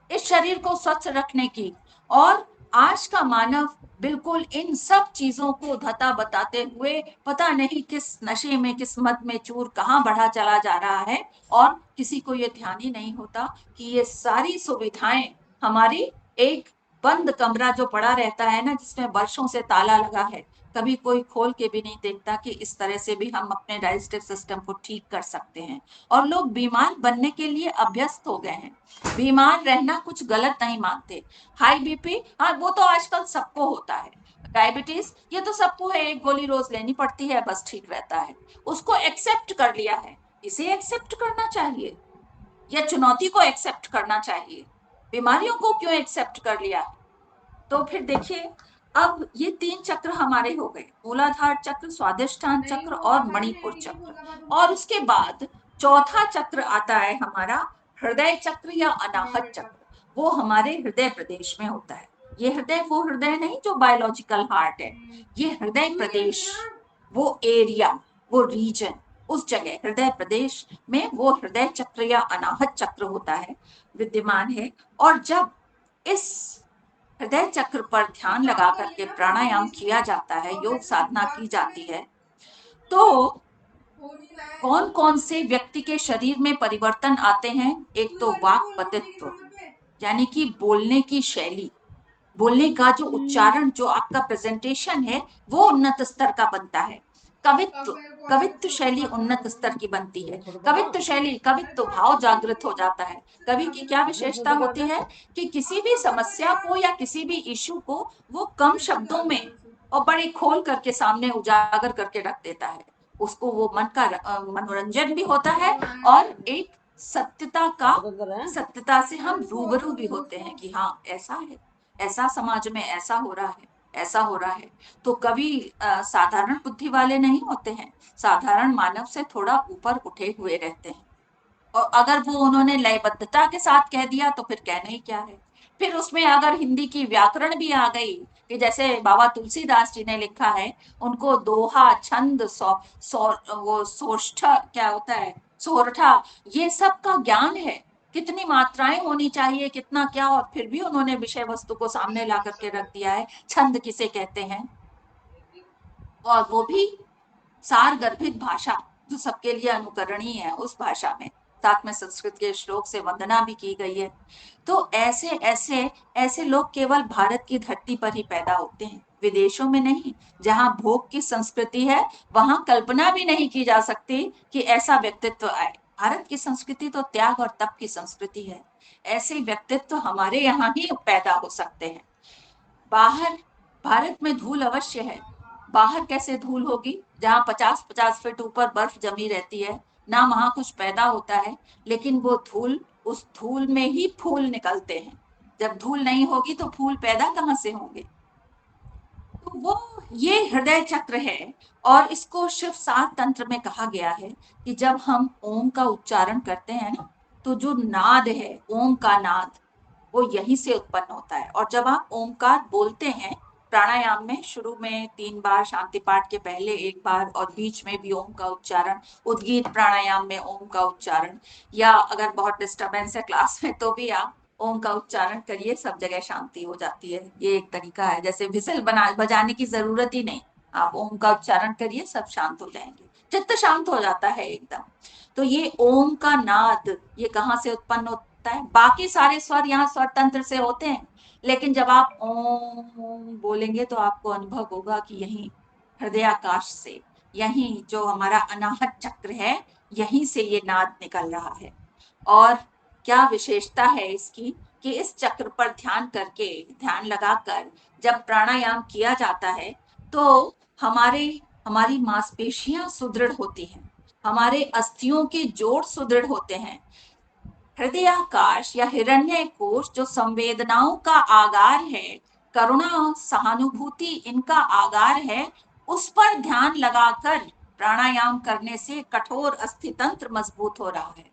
इस शरीर को स्वस्थ रखने की। और आज का मानव बिल्कुल इन सब चीजों को धता बताते हुए पता नहीं किस नशे में, किस मद में चूर कहाँ बढ़ा चला जा रहा है, और किसी को ये ध्यान ही नहीं होता कि ये सारी सुविधाएं हमारी एक बंद कमरा जो पड़ा रहता है ना, जिसमें वर्षों से ताला लगा है, कभी कोई खोल के भी नहीं देखता कि इस तरह से भी हम अपने डाइजेस्टिव सिस्टम को ठीक कर सकते हैं। और लोग बीमार बनने के लिए अभ्यस्त हो गए हैं, बीमार रहना कुछ गलत नहीं मानते। हाई बीपी, हाँ वो तो आजकल सबको होता है। डायबिटीज, ये तो सबको है, एक गोली रोज लेनी पड़ती है, बस ठीक रहता है। उसको एक्सेप्ट कर लिया है। इसे एक्सेप्ट करना चाहिए या चुनौती को एक्सेप्ट करना चाहिए? बीमारियों को क्यों एक्सेप्ट कर लिया? तो फिर देखिए, अब ये 3 चक्र हमारे हो गए, मूलाधार चक्र, स्वादिष्ठान चक्र और मणिपुर चक्र। और उसके बाद चौथा चक्र आता है हमारा हृदय चक्र या अनाहत चक्र। वो हमारे हृदय प्रदेश में होता है। ये हृदय वो हृदय नहीं जो बायोलॉजिकल हार्ट है, ये हृदय प्रदेश, वो एरिया, वो रीजन, उस जगह हृदय प्रदेश में वो हृदय चक्र या अनाहत चक्र होता है, विद्यमान है। और जब इस हृदय चक्र पर ध्यान लगा करके प्राणायाम किया जाता है, योग साधना की जाती है, तो कौन कौन से व्यक्ति के शरीर में परिवर्तन आते हैं? एक तो वाक पतित्व, यानी कि बोलने की शैली, बोलने का जो उच्चारण, जो आपका प्रेजेंटेशन है, वो उन्नत स्तर का बनता है। कवित्व, कवित्व शैली उन्नत स्तर की बनती है। कवित्व शैली, कवित्व भाव जागृत हो जाता है। कवि की क्या विशेषता होती है कि किसी भी समस्या को या किसी भी इश्यू को वो कम शब्दों में और बड़े खोल करके सामने उजागर करके रख देता है। उसको वो मन का मनोरंजन भी होता है, और एक सत्यता का, सत्यता से हम रूबरू भी होते हैं कि हाँ ऐसा है, ऐसा समाज में ऐसा हो रहा है, ऐसा हो रहा है। तो कवि साधारण बुद्धि वाले नहीं होते हैं, साधारण मानव से थोड़ा ऊपर उठे हुए रहते हैं। और अगर वो उन्होंने लयबद्धता के साथ कह दिया तो फिर कहना ही क्या है। फिर उसमें अगर हिंदी की व्याकरण भी आ गई, कि जैसे बाबा तुलसीदास जी ने लिखा है, उनको दोहा, छंद, वो सोष्ठा क्या होता है, सोरठा, ये सब का ज्ञान है, कितनी मात्राएं होनी चाहिए, कितना क्या, और फिर भी उन्होंने विषय वस्तु को सामने ला करके रख दिया है। छंद किसे कहते हैं, और वो भी सार गर्भित भाषा, जो सबके लिए अनुकरणीय है, उस भाषा में, साथ में संस्कृत के श्लोक से वंदना भी की गई है। तो ऐसे ऐसे ऐसे लोग केवल भारत की धरती पर ही पैदा होते हैं, विदेशों में नहीं। जहां भोग की संस्कृति है, वहां कल्पना भी नहीं की जा सकती कि ऐसा व्यक्तित्व आए। भारत की संस्कृति तो त्याग और तप की संस्कृति है। ऐसे व्यक्तित्व हमारे यहाँ ही पैदा हो सकते हैं। बाहर, भारत में धूल अवश्य है, बाहर कैसे धूल होगी जहाँ 50-50 फीट ऊपर बर्फ जमी रहती है, ना वहां कुछ पैदा होता है। लेकिन वो धूल, उस धूल में ही फूल निकलते हैं। जब धूल नहीं होगी तो फूल पैदा कहाँ से होंगे? तो वो ये हृदय चक्र है। और इसको शिव सात तंत्र में कहा गया है कि जब हम ओम का उच्चारण करते हैं ना, तो जो नाद है, ओम का नाद, वो यहीं से उत्पन्न होता है। और जब आप ओमकार बोलते हैं प्राणायाम में, शुरू में 3 बार, शांति पाठ के पहले 1 बार, और बीच में भी ओम का उच्चारण, उद्गीत प्राणायाम में ओम का उच्चारण, या अगर बहुत डिस्टरबेंस है क्लास में तो भी आप ओम का उच्चारण करिए, सब जगह शांति हो जाती है। ये एक तरीका है, जैसे विसिल बजाने की जरूरत ही नहीं, आप ओम का उच्चारण करिए, सब शांत हो जाएंगे, चित्त शांत हो जाता है एकदम। तो ये ओम का नाद, ये कहाँ से उत्पन्न होता है? बाकी सारे स्वर यहाँ स्वर तंत्र से होते हैं, लेकिन जब आप ओम बोलेंगे तो आपको अनुभव होगा कि यहीं हृदयाकाश से, यहीं जो हमारा अनाहत चक्र है, यहीं से ये नाद निकल रहा है। और क्या विशेषता है इसकी कि इस चक्र पर ध्यान करके, ध्यान लगाकर जब प्राणायाम किया जाता है, तो हमारे हमारी मांसपेशियां सुदृढ़ होती हैं, हमारे अस्थियों के जोड़ सुदृढ़ होते हैं। हृदयाकाश या हिरण्य कोश जो संवेदनाओं का आगार है, करुणा, सहानुभूति इनका आगार है, उस पर ध्यान लगाकर प्राणायाम करने से कठोर अस्थितंत्र मजबूत हो रहा है।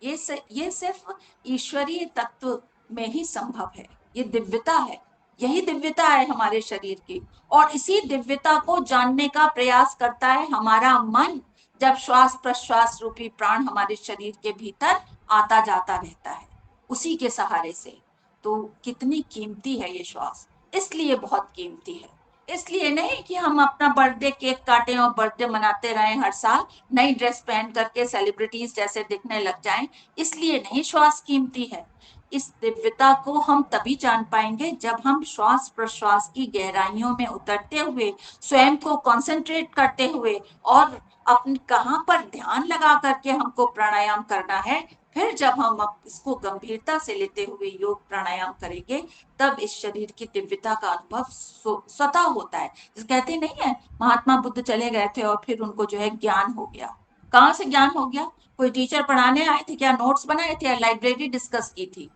ये सिर्फ ईश्वरीय तत्व में ही संभव है। ये दिव्यता है, यही दिव्यता है हमारे शरीर की, और इसी दिव्यता को जानने का प्रयास करता है हमारा मन, जब श्वास प्रश्वास रूपी प्राण हमारे शरीर के भीतर आता जाता रहता है उसी के सहारे से। तो कितनी कीमती है ये श्वास, इसलिए बहुत कीमती है। इसलिए नहीं कि हम अपना बर्थडे केक काटें और बर्थडे मनाते रहें हर साल, नई ड्रेस पहन करके सेलिब्रिटीज जैसे दिखने लग जाएं, इसलिए नहीं श्वास कीमती है। इस दिव्यता को हम तभी जान पाएंगे जब हम श्वास प्रश्वास की गहराइयों में उतरते हुए, स्वयं को कंसंट्रेट करते हुए, और अपने कहाँ पर ध्यान लगा करके हमको प्राणायाम करना है, फिर जब हम इसको गंभीरता से लेते हुए योग प्राणायाम करेंगे, तब इस शरीर की दिव्यता का अनुभव स्वतः होता है। जिस कहते नहीं है, महात्मा बुद्ध चले गए थे और फिर उनको जो है ज्ञान हो गया। कहाँ से ज्ञान हो गया? कोई टीचर पढ़ाने आए थे क्या, नोट्स बनाए थे, या लाइब्रेरी डिस्कस की थी?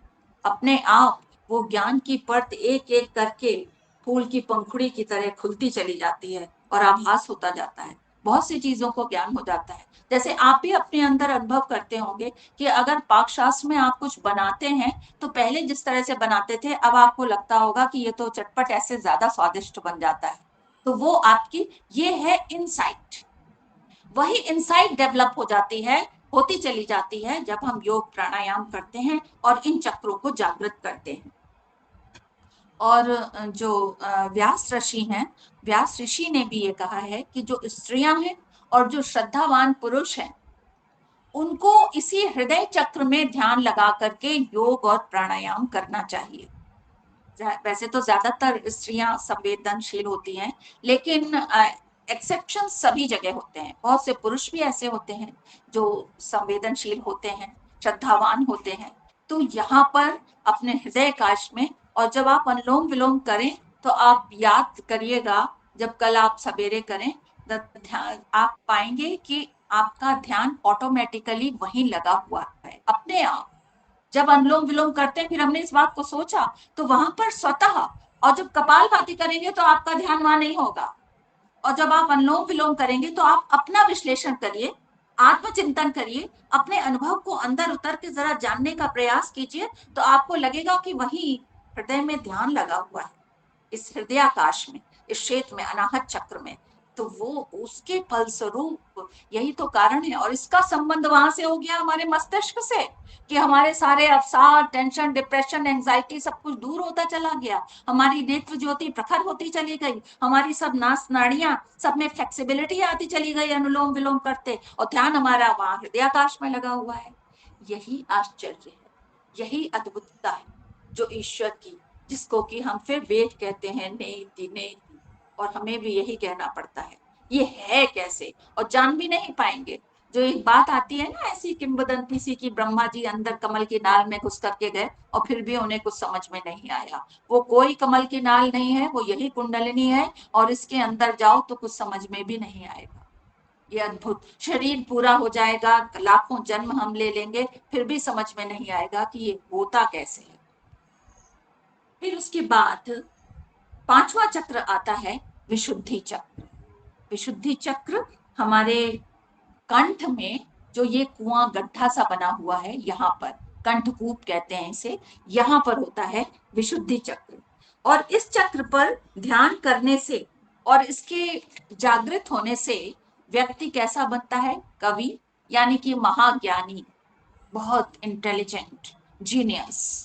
अपने आप वो ज्ञान की परत एक एक करके फूल की पंखुड़ी की तरह खुलती चली जाती है और आभास होता जाता है। बहुत सी चीजों को ज्ञान हो जाता है। जैसे आप भी अपने अंदर अनुभव करते होंगे कि अगर पाकशास्त्र में आप कुछ बनाते हैं, तो पहले जिस तरह से बनाते थे, अब आपको लगता होगा कि ये तो चटपट ऐसे ज्यादा स्वादिष्ट बन जाता है। तो वो आपकी, ये है इनसाइट। वही इंसाइट डेवलप हो जाती है, होती चली जाती है, जब हम योग प्राणायाम करते हैं और इन चक्रों को जागृत करते हैं। और जो व्यास ऋषि हैं, व्यास ऋषि ने भी ये कहा है कि जो स्त्रियां हैं और जो श्रद्धावान पुरुष हैं, उनको इसी हृदय चक्र में ध्यान लगा करके योग और प्राणायाम करना चाहिए। वैसे तो ज्यादातर स्त्रियां संवेदनशील होती हैं, लेकिन एक्सेप्शन सभी जगह होते हैं। बहुत से पुरुष भी ऐसे होते हैं जो संवेदनशील होते हैं, श्रद्धावान होते हैं। तो यहाँ पर अपने हृदय काश में, और जब आप अनुलोम विलोम करें तो आप याद करिएगा, जब कल आप सवेरे करें, ध्यान आप पाएंगे कि आपका ध्यान ऑटोमेटिकली वहीं लगा हुआ है अपने आप। जब अनुलोम विलोम करते हैं, फिर हमने इस बात को सोचा, तो वहां पर स्वतः, और जब कपालभाति करेंगे तो आपका ध्यान वहां नहीं होगा। और जब आप अनुलोम विलोम करेंगे तो आप अपना विश्लेषण करिए, आत्मचिंतन करिए, अपने अनुभव को अंदर उतर के जरा जानने का प्रयास कीजिए, तो आपको लगेगा कि वही हृदय में ध्यान लगा हुआ है, इस हृदयाकाश में, इस क्षेत्र में, अनाहत चक्र में। तो वो उसके फलस्वरूप, यही तो कारण है। और इसका संबंध वहां से हो गया हमारे मस्तिष्क से, कि हमारे सारे अवसाद, टेंशन, डिप्रेशन, एंजाइटी सब कुछ दूर होता चला गया। हमारी नेत्र ज्योति प्रखर होती चली गई, हमारी सब नास नाड़ियां सब में फ्लेक्सिबिलिटी आती चली गई अनुलोम विलोम करते, और ध्यान हमारा वहां हृदयाकाश में लगा हुआ है। यही आश्चर्य है, यही अद्भुतता है जो ईश्वर की, जिसको कि हम फिर वेद कहते हैं, नेति नेति, और हमें भी यही कहना पड़ता है। ये है कैसे, और जान भी नहीं पाएंगे। जो एक बात आती है ना, ऐसी किंवदंती सी, कि ब्रह्मा जी अंदर कमल की नाल में घुस करके गए और फिर भी उन्हें कुछ समझ में नहीं आया। वो कोई कमल की नाल नहीं है, वो यही कुंडलिनी है, और इसके अंदर जाओ तो कुछ समझ में भी नहीं आएगा। ये अद्भुत शरीर पूरा हो जाएगा, लाखों जन्म हम ले लेंगे, फिर भी समझ में नहीं आएगा कि ये होता कैसे है। फिर उसके बाद पांचवा चक्र आता है विशुद्धि चक्र। विशुद्धि चक्र हमारे कंठ में, जो ये कुआं गड्ढा सा बना हुआ है, यहाँ पर कंठकूप कहते हैं इसे, यहाँ पर होता है विशुद्धि चक्र। और इस चक्र पर ध्यान करने से और इसके जागृत होने से व्यक्ति कैसा बनता है? कवि, यानी कि महाज्ञानी, बहुत इंटेलिजेंट, जीनियस।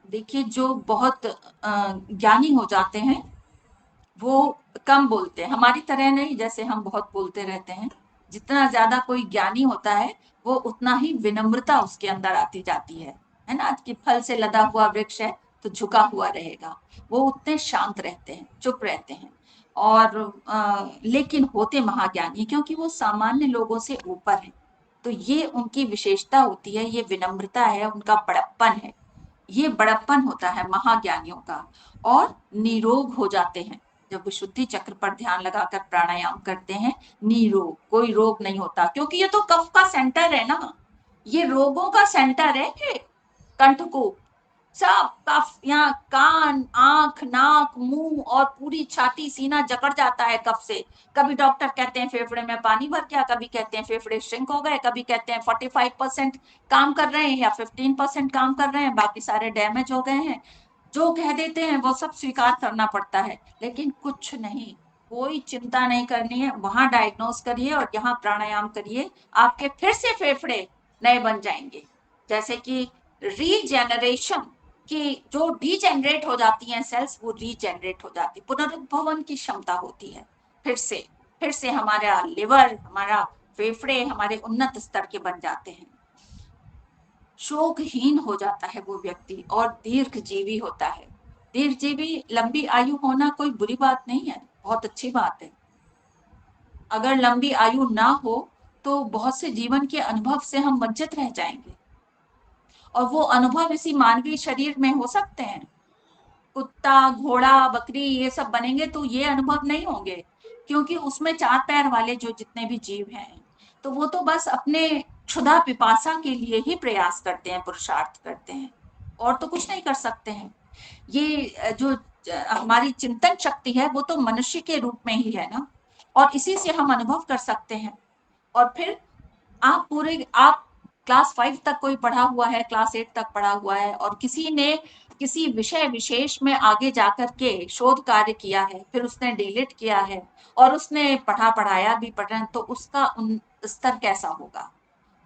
देखिए, जो बहुत ज्ञानी हो जाते हैं वो कम बोलते हैं, हमारी तरह नहीं जैसे हम बहुत बोलते रहते हैं। जितना ज्यादा कोई ज्ञानी होता है, वो उतना ही विनम्रता उसके अंदर आती जाती है ना। कि फल से लदा हुआ वृक्ष है तो झुका हुआ रहेगा, वो उतने शांत रहते हैं, चुप रहते हैं। और लेकिन होते महाज्ञानी, क्योंकि वो सामान्य लोगों से ऊपर है। तो ये उनकी विशेषता होती है, ये विनम्रता है, उनका बड़प्पन है। ये बड़प्पन होता है महाज्ञानियों का। और निरोग हो जाते हैं जब विशुद्धि चक्र पर ध्यान लगाकर प्राणायाम करते हैं। निरोग, कोई रोग नहीं होता, क्योंकि ये तो कफ का सेंटर है ना, ये रोगों का सेंटर है ये कंठकूप। सब कफ, यहाँ कान, आंख, नाक, मुंह और पूरी छाती, सीना जकड़ जाता है कफ से। कभी डॉक्टर कहते हैं फेफड़े में पानी भर गया, कभी कहते हैं फेफड़े श्रिंक हो गए, कभी कहते हैं 45% काम कर रहे हैं या 15% काम कर रहे हैं, बाकी सारे डैमेज हो गए हैं। जो कह देते हैं वो सब स्वीकार करना पड़ता है, लेकिन कुछ नहीं, कोई चिंता नहीं करनी है। वहां डायग्नोस करिए और यहाँ प्राणायाम करिए, आपके फिर से फेफड़े नए बन जाएंगे। जैसे कि रीजेनरेशन कि जो डीजेनरेट हो जाती हैं सेल्स, वो रीजेनरेट हो जाती, पुनरुद्भवन की क्षमता होती है। फिर से हमारा लिवर, हमारा फेफड़े हमारे उन्नत स्तर के बन जाते हैं। शोकहीन हो जाता है वो व्यक्ति और दीर्घजीवी होता है। दीर्घजीवी, लंबी आयु होना कोई बुरी बात नहीं है, बहुत अच्छी बात है। अगर लंबी आयु ना हो तो बहुत से जीवन के अनुभव से हम वंचित रह जाएंगे, और वो अनुभव इसी मानवीय शरीर में हो सकते हैं। कुत्ता, घोड़ा, बकरी ये सब बनेंगे तो ये अनुभव नहीं होंगे, क्योंकि उसमें चार पैर वाले जो जितने भी जीव हैं, तो वो तो बस अपने क्षुधा पिपासा के लिए ही प्रयास करते हैं, पुरुषार्थ करते हैं, और तो कुछ नहीं कर सकते हैं। ये जो हमारी चिंतन शक्ति है वो तो मनुष्य के रूप में ही है ना, और इसी से हम अनुभव कर सकते हैं। और फिर आप क्लास 5 तक कोई पढ़ा हुआ है, क्लास 8 तक पढ़ा हुआ है, और किसी ने किसी विषय विशेष में आगे जाकर के शोध कार्य किया है, फिर उसने डिलीट किया है और उसने पढ़ाया भी पढ़ा, तो उसका स्तर कैसा होगा?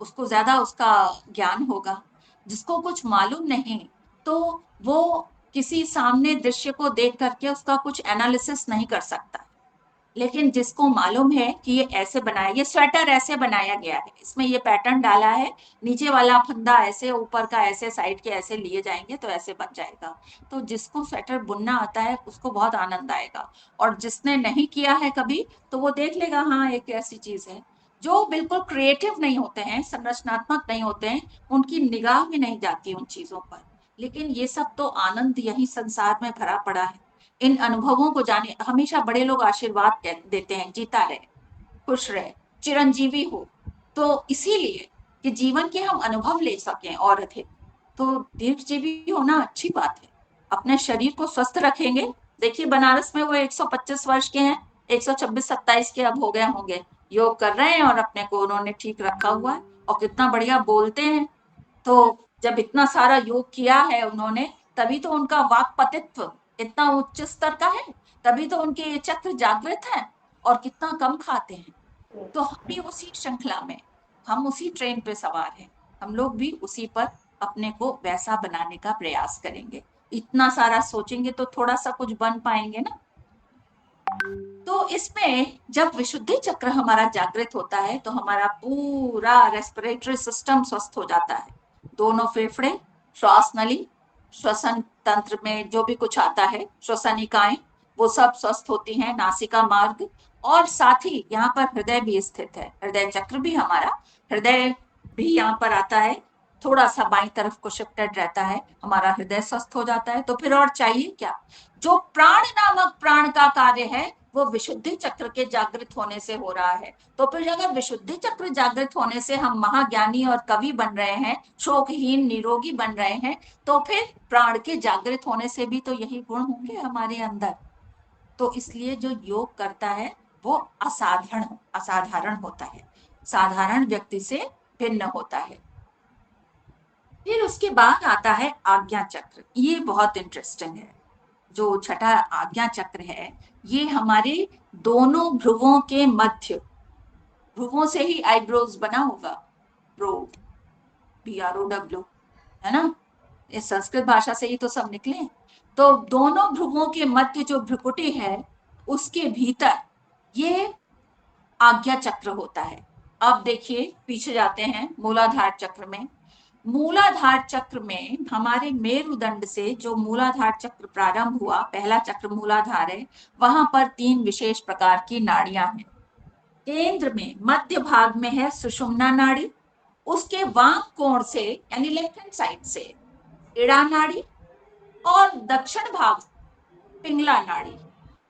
उसको ज्यादा उसका ज्ञान होगा। जिसको कुछ मालूम नहीं, तो वो किसी सामने दृश्य को देख करके उसका कुछ एनालिसिस नहीं कर सकता। लेकिन जिसको मालूम है कि ये ऐसे बनाया, ये स्वेटर ऐसे बनाया गया है, इसमें ये पैटर्न डाला है, नीचे वाला फंदा ऐसे, ऊपर का ऐसे, साइड के ऐसे लिए जाएंगे तो ऐसे बन जाएगा, तो जिसको स्वेटर बुनना आता है उसको बहुत आनंद आएगा। और जिसने नहीं किया है कभी, तो वो देख लेगा हाँ एक ऐसी चीज है। जो बिल्कुल क्रिएटिव नहीं होते हैं, संरचनात्मक नहीं होते हैं, उनकी निगाह भी नहीं जाती उन चीजों पर। लेकिन ये सब तो आनंद यही संसार में भरा पड़ा है। इन अनुभवों को जाने, हमेशा बड़े लोग आशीर्वाद देते हैं, जीता रहे, खुश रहे, चिरंजीवी हो। तो इसीलिए कि जीवन के हम अनुभव ले सकें और अधिक, तो दीर्घजीवी होना अच्छी बात है। अपने शरीर को स्वस्थ रखेंगे। देखिए बनारस में वो 125 वर्ष के हैं, 126-27 के अब हो गए होंगे, योग कर रहे हैं और अपने को उन्होंने ठीक रखा हुआ है, और कितना बढ़िया बोलते हैं। तो जब इतना सारा योग किया है उन्होंने, तभी तो उनका वाक्पतित्व इतना उच्च स्तर का है, तभी तो उनके ये चक्र जागृत है, और कितना कम खाते हैं। तो हम भी उसी श्रृंखला में, हम उसी ट्रेन पे सवार हैं, हम लोग भी उसी पर अपने को वैसा बनाने का प्रयास करेंगे। इतना सारा सोचेंगे तो थोड़ा सा कुछ बन पाएंगे ना। तो इसमें जब विशुद्धि चक्र हमारा जागृत होता है तो हमारा पूरा रेस्पिरेटरी सिस्टम स्वस्थ हो जाता है। दोनों फेफड़े, श्वास नली, श्वसन तंत्र में जो भी कुछ आता है, श्वसनिकाएं, वो सब स्वस्थ होती हैं, नासिका मार्ग, और साथ ही यहाँ पर हृदय भी स्थित है, हृदय चक्र भी हमारा, हृदय भी यहाँ पर आता है, थोड़ा सा बाईं तरफ को शिफ्टेड रहता है, हमारा हृदय स्वस्थ हो जाता है। तो फिर और चाहिए क्या? जो प्राण नामक प्राण का कार्य है वो विशुद्धि चक्र के जागृत होने से हो रहा है। तो फिर अगर विशुद्धि चक्र जागृत होने से हम महाज्ञानी और कवि बन रहे हैं, शोकहीन निरोगी बन रहे हैं, तो फिर प्राण के जागृत होने से भी तो यही गुण होंगे हमारे अंदर। तो इसलिए जो योग करता है वो असाधारण होता है, साधारण व्यक्ति से भिन्न होता है। फिर उसके बाद आता है आज्ञा चक्र। ये बहुत इंटरेस्टिंग है। जो छठा आज्ञा चक्र है, ये हमारे दोनों भ्रुवों के मध्य, भ्रुवों से ही आईब्रोज बना होगा, ब्रो, BROW, है ना, इस संस्कृत भाषा से ही तो सब निकले। तो दोनों भ्रुवों के मध्य जो भ्रुकुटी है, उसके भीतर ये आज्ञा चक्र होता है। अब देखिए पीछे जाते हैं मूलाधार चक्र में। मूलाधार चक्र में हमारे मेरुदंड से जो मूलाधार चक्र प्रारंभ हुआ, पहला चक्र मूलाधार है, वहां पर 3 विशेष प्रकार की नाड़ियां हैं। केंद्र में मध्य भाग में है सुषुम्ना नाड़ी, उसके वाम कोण से यानी लेफ्ट हैंड साइड से इड़ा नाड़ी, और दक्षिण भाग पिंगला नाड़ी।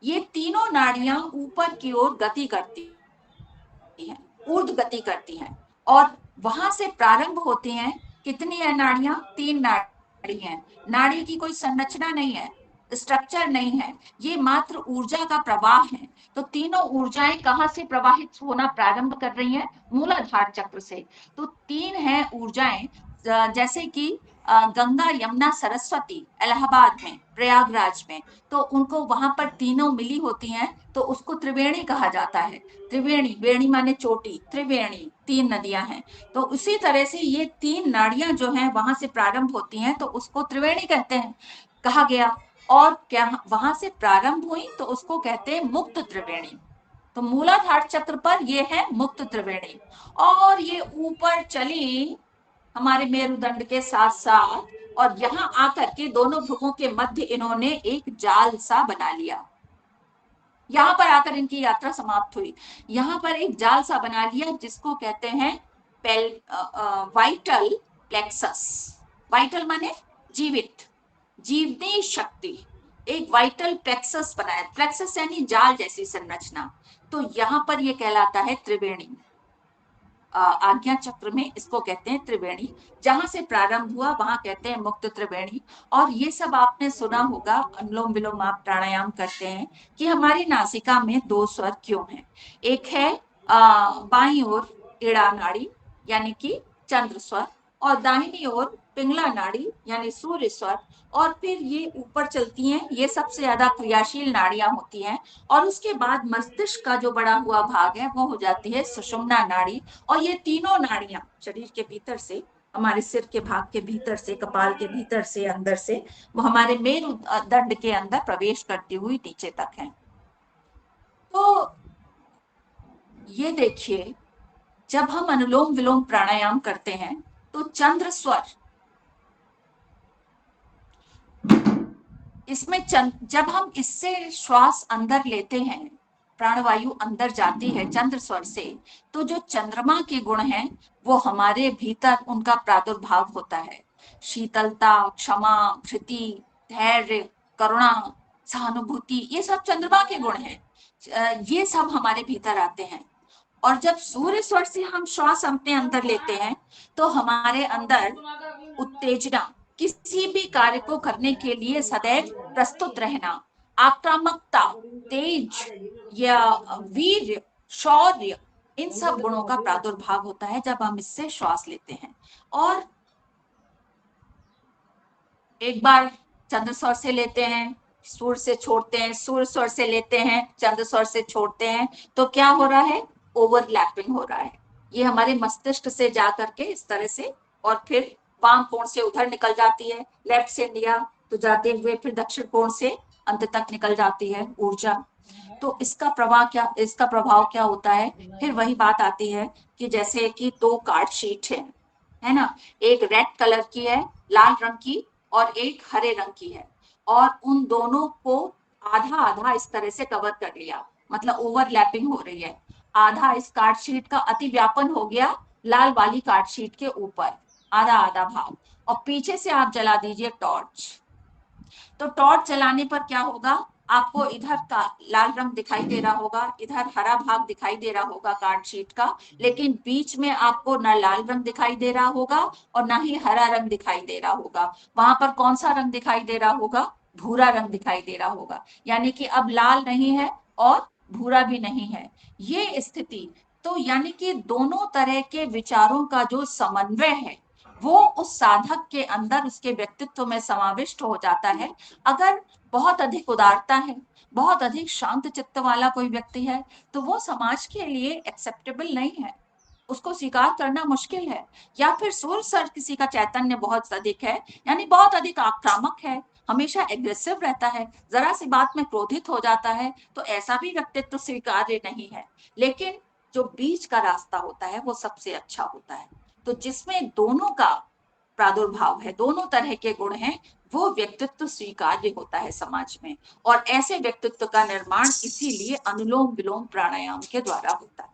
ये तीनों नाड़ियां ऊपर की ओर गति करती हैं, ऊर्ध्व गति करती हैं, और वहां से प्रारंभ होती हैं। कितनी है नाड़ियां? 3 नाड़ियां। नाड़ी है। नाड़ी की कोई संरचना नहीं है, स्ट्रक्चर नहीं है, ये मात्र ऊर्जा का प्रवाह है। तो तीनों ऊर्जाएं कहाँ से प्रवाहित होना प्रारंभ कर रही हैं? मूलाधार चक्र से। तो तीन है ऊर्जाएं, जैसे कि गंगा यमुना सरस्वती इलाहाबाद में, प्रयागराज में, तो उनको वहां पर तीनों मिली होती हैं, तो उसको त्रिवेणी कहा जाता है। त्रिवेणी, वेणी माने चोटी, त्रिवेणी, तीन नदियां हैं। तो उसी तरह से ये तीन नाड़ियां जो हैं वहां से प्रारंभ होती हैं, तो उसको त्रिवेणी कहते हैं, कहा गया। और क्या वहां से प्रारंभ हुई तो उसको कहते हैं मुक्त त्रिवेणी। तो मूलाधार चक्र पर ये है मुक्त त्रिवेणी। और ये ऊपर चली हमारे मेरुदंड के साथ साथ, और यहाँ आकर के दोनों भ्रुवों के मध्य इन्होंने एक जाल सा बना लिया। यहाँ पर आकर इनकी यात्रा समाप्त हुई। यहाँ पर एक जाल सा बना लिया जिसको कहते हैं वाइटल प्लेक्सस। वाइटल माने जीवित, जीवनी शक्ति। एक वाइटल प्लेक्सस बनाया, प्लेक्सस यानी जाल जैसी संरचना। तो यहाँ पर ये कहलाता है त्रिवेणी। आज्ञा चक्र में इसको कहते हैं त्रिवेणी। जहां से प्रारंभ हुआ वहां कहते हैं मुक्त त्रिवेणी। और ये सब आपने सुना होगा, अनुलोम विलोम आप प्राणायाम करते हैं, कि हमारी नासिका में दो स्वर क्यों हैं। एक है बाईं ओर ईड़ा नाड़ी यानी कि चंद्र स्वर, और दाहिनी ओर पिंगला नाड़ी यानी सूर्य स्वर। और फिर ये ऊपर चलती हैं, ये सबसे ज्यादा क्रियाशील नाड़ियां होती हैं। और उसके बाद मस्तिष्क का जो बड़ा हुआ भाग है वो हो जाती है सुषुम्ना नाड़ी। और ये तीनों नाड़ियां शरीर के भीतर से, हमारे सिर के भाग के भीतर से, कपाल के भीतर से, अंदर से, वो हमारे मेरुदंड के अंदर प्रवेश करती हुई नीचे तक है। तो ये देखिए, जब हम अनुलोम विलोम प्राणायाम करते हैं तो चंद्र स्वर, इसमें जब हम इससे श्वास अंदर लेते हैं, प्राणवायु अंदर जाती है चंद्र स्वर से, तो जो चंद्रमा के गुण हैं वो हमारे भीतर उनका प्रादुर्भाव होता है। शीतलता, क्षमा, धृति, धैर्य, करुणा, सहानुभूति, ये सब चंद्रमा के गुण हैं। ये सब हमारे भीतर आते हैं। और जब सूर्य स्वर से हम श्वास अपने अंदर लेते हैं तो हमारे अंदर उत्तेजना, किसी भी कार्य को करने के लिए सदैव प्रस्तुत रहना, आक्रामकता, तेज या वीर, शौर्य, इन सब गुणों का प्रादुर्भाव होता है जब हम इससे श्वास लेते हैं। और एक बार चंद्र स्वर से लेते हैं, सूर्य से छोड़ते हैं, सूर्य स्वर से लेते हैं, चंद्र स्वर से छोड़ते हैं, तो क्या हो रहा है? ओवरलैपिंग हो रहा है। ये हमारे मस्तिष्क से जा करके इस तरह से, और फिर वाम कोण से उधर निकल जाती है, लेफ्ट से लिया तो जाते हुए फिर दक्षिण कोण से अंत तक निकल जाती है ऊर्जा। तो इसका प्रभाव क्या होता है? फिर वही बात आती है कि जैसे कि दो कार्ड शीट है ना, एक रेड कलर की है, लाल रंग की, और एक हरे रंग की है, और उन दोनों को आधा आधा इस तरह से कवर कर लिया, मतलब ओवरलैपिंग हो रही है। आधा इस कार्ड शीट का अति व्यापन हो गया लाल वाली कार्ड शीट के ऊपर, आधा आधा भाग। और पीछे से आप जला दीजिए टॉर्च, तो टॉर्च जलाने पर क्या होगा? आपको इधर का लाल रंग दिखाई दे रहा होगा, इधर हरा भाग दिखाई दे रहा होगा कार्ड शीट का, लेकिन बीच में आपको ना लाल रंग दिखाई दे रहा होगा और ना ही हरा रंग दिखाई दे रहा होगा। वहां पर कौन सा रंग दिखाई दे रहा होगा? भूरा रंग दिखाई दे रहा होगा। यानी कि अब लाल नहीं है और भूरा भी नहीं है, ये स्थिति। तो यानी कि दोनों तरह के विचारों का जो समन्वय है वो उस साधक के अंदर, उसके व्यक्तित्व में समाविष्ट हो जाता है। अगर बहुत अधिक उदारता है, बहुत अधिक शांत चित्त वाला कोई व्यक्ति है, तो वो समाज के लिए एक्सेप्टेबल नहीं है, उसको स्वीकार करना मुश्किल है। या फिर सूर्य सर किसी का चैतन्य बहुत अधिक है, यानी बहुत अधिक आक्रामक है, हमेशा एग्रेसिव रहता है, जरा सी बात में क्रोधित हो जाता है, तो ऐसा भी व्यक्तित्व स्वीकार्य नहीं है। लेकिन जो बीच का रास्ता होता है वो सबसे अच्छा होता है। तो जिसमें दोनों का प्रादुर्भाव है, दोनों तरह के गुण हैं, वो व्यक्तित्व स्वीकार्य होता है समाज में। और ऐसे व्यक्तित्व का निर्माण इसीलिए अनुलोम विलोम प्राणायाम के द्वारा होता है।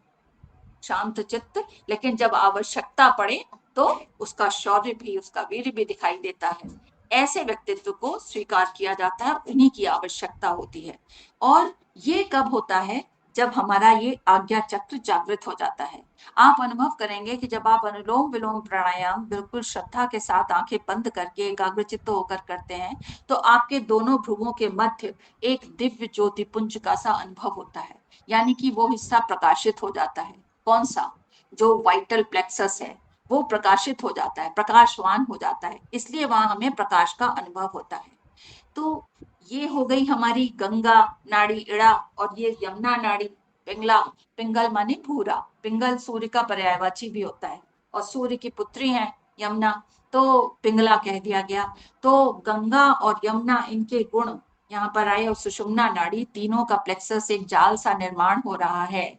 शांत चित्त, लेकिन जब आवश्यकता पड़े तो उसका शौर्य भी, उसका वीर भी दिखाई देता है। ऐसे व्यक्तित्व को स्वीकार किया जाता है, उन्हीं की आवश्यकता होती है। और ये कब होता है? जब हमारा ये आज्ञा चक्र जागृत हो जाता है। आप अनुभव करेंगे कि जब आप अनुलोम विलोम प्राणायाम बिल्कुल श्रद्धा के साथ आंखें बंद करके एकाग्रचित्त होकर करते हैं, तो आपके दोनों भ्रुवों के मध्य एक दिव्य ज्योति पुंज का सा अनुभव होता है, यानी कि वो हिस्सा प्रकाशित हो जाता है। कौन सा? जो वाइटल प्लेक्सस है वो प्रकाशित हो जाता है, प्रकाशवान हो जाता है, इसलिए वहां हमें प्रकाश का अनुभव होता है। तो ये हो गई हमारी गंगा नाड़ी इड़ा, और ये यमुना नाड़ी पिंगला। पिंगल माने भूरा, पिंगल सूर्य का पर्यायवाची भी होता है, और सूर्य की पुत्री है यमुना, तो पिंगला कह दिया गया। तो गंगा और यमुना, इनके गुण यहाँ पर आए, और सुषुम्ना नाड़ी, तीनों का प्लेक्सस एक जाल सा निर्माण हो रहा है।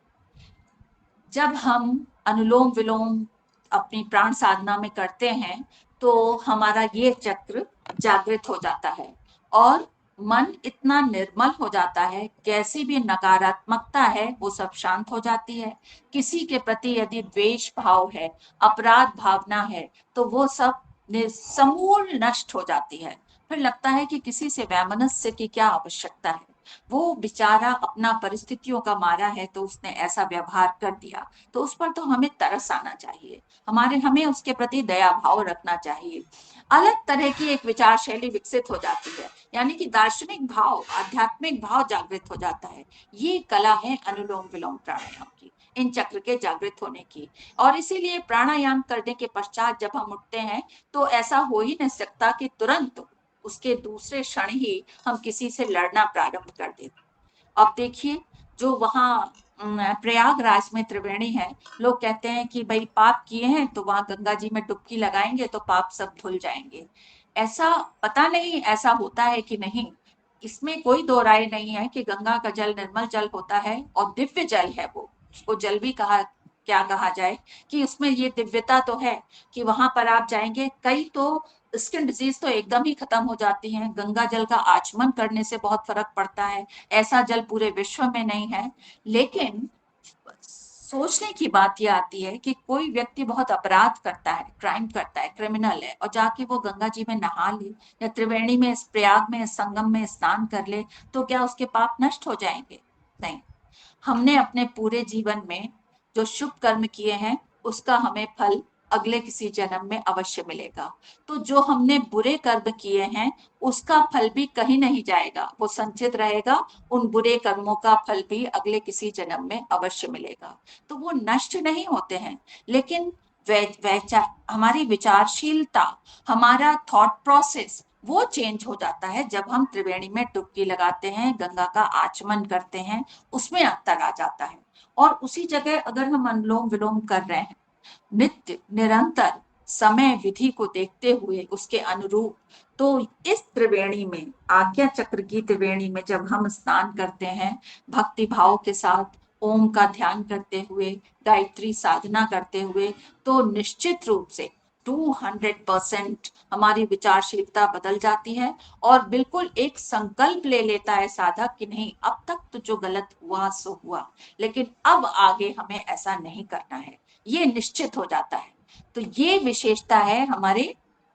जब हम अनुलोम विलोम अपनी प्राण साधना में करते हैं तो हमारा ये चक्र जागृत हो जाता है, और मन इतना निर्मल हो जाता है, कैसी भी नकारात्मकता है वो सब शांत हो जाती है। किसी के प्रति यदि द्वेष भाव है, अपराध भावना है, तो वो सब समूल नष्ट हो जाती है। फिर लगता है कि किसी से वैमनस्य की क्या आवश्यकता है, वो बेचारा अपना परिस्थितियों का मारा है तो उसने ऐसा व्यवहार कर दिया, तो उस पर तो हमें तरस आना चाहिए, हमें उसके प्रति दया भाव रखना चाहिए। अलग तरह की एक विचार शैली विकसित हो जाती है, यानी कि दार्शनिक भाव, आध्यात्मिक भाव जागृत हो जाता है। ये कला है अनुलोम विलोम प्राणायाम की, इन चक्र के जागृत होने की। और इसीलिए प्राणायाम करने के पश्चात जब हम उठते हैं तो ऐसा हो ही नहीं सकता कि तुरंत उसके दूसरे क्षण ही हम किसी से लड़ना प्रारंभ कर दें। अब देखिए, जो वहाँ प्रयागराज में त्रिवेणी है, लोग कहते हैं कि भाई पाप किए हैं तो वहां गंगा जी में डुबकी लगाएंगे तो पाप सब धुल जाएंगे। ऐसा पता नहीं ऐसा होता है कि नहीं, इसमें कोई दो राय नहीं है कि गंगा का जल निर्मल जल होता है और दिव्य जल है वो, उसको जल भी कहा, क्या कहा जाए, कि उसमें ये दिव्यता तो है कि वहां पर आप जाएंगे, कई तो स्किन डिजीज तो एकदम ही खत्म हो जाती है, गंगा जल का आचमन करने से बहुत फर्क पड़ता है। ऐसा जल पूरे विश्व में नहीं है। लेकिन सोचने की बात यह आती है कि कोई व्यक्ति बहुत अपराध करता है, क्राइम करता है, क्रिमिनल है, और जाके वो गंगा जी में नहा ले या त्रिवेणी में, इस प्रयाग में, इस संगम में स्नान कर ले, तो क्या उसके पाप नष्ट हो जाएंगे? नहीं। हमने अपने पूरे जीवन में जो शुभ कर्म किए हैं उसका हमें फल अगले किसी जन्म में अवश्य मिलेगा। तो जो हमने बुरे कर्म किए हैं उसका फल भी कहीं नहीं जाएगा, वो संचित रहेगा, उन बुरे कर्मों का फल भी अगले किसी जन्म में अवश्य मिलेगा। तो वो नष्ट नहीं होते हैं, लेकिन हमारी विचारशीलता, हमारा थॉट प्रोसेस वो चेंज हो जाता है जब हम त्रिवेणी में डुबकी लगाते हैं, गंगा का आचमन करते हैं, उसमें अंतर आ जाता है। और उसी जगह अगर हम अनुलोम विलोम कर रहे हैं नित्य निरंतर समय विधि को देखते हुए उसके अनुरूप, तो इस त्रिवेणी में, आज्ञा चक्र की त्रिवेणी में जब हम स्नान करते हैं भक्ति भाव के साथ, ओम का ध्यान करते हुए, गायत्री साधना करते हुए, तो निश्चित रूप से 200% हमारी विचारशीलता बदल जाती है, और बिल्कुल एक संकल्प ले लेता है साधक कि नहीं, अब तक तो जो गलत हुआ सो हुआ, लेकिन अब आगे हमें ऐसा नहीं करना है, ये निश्चित हो जाता है। तो ये विशेषता है हमारे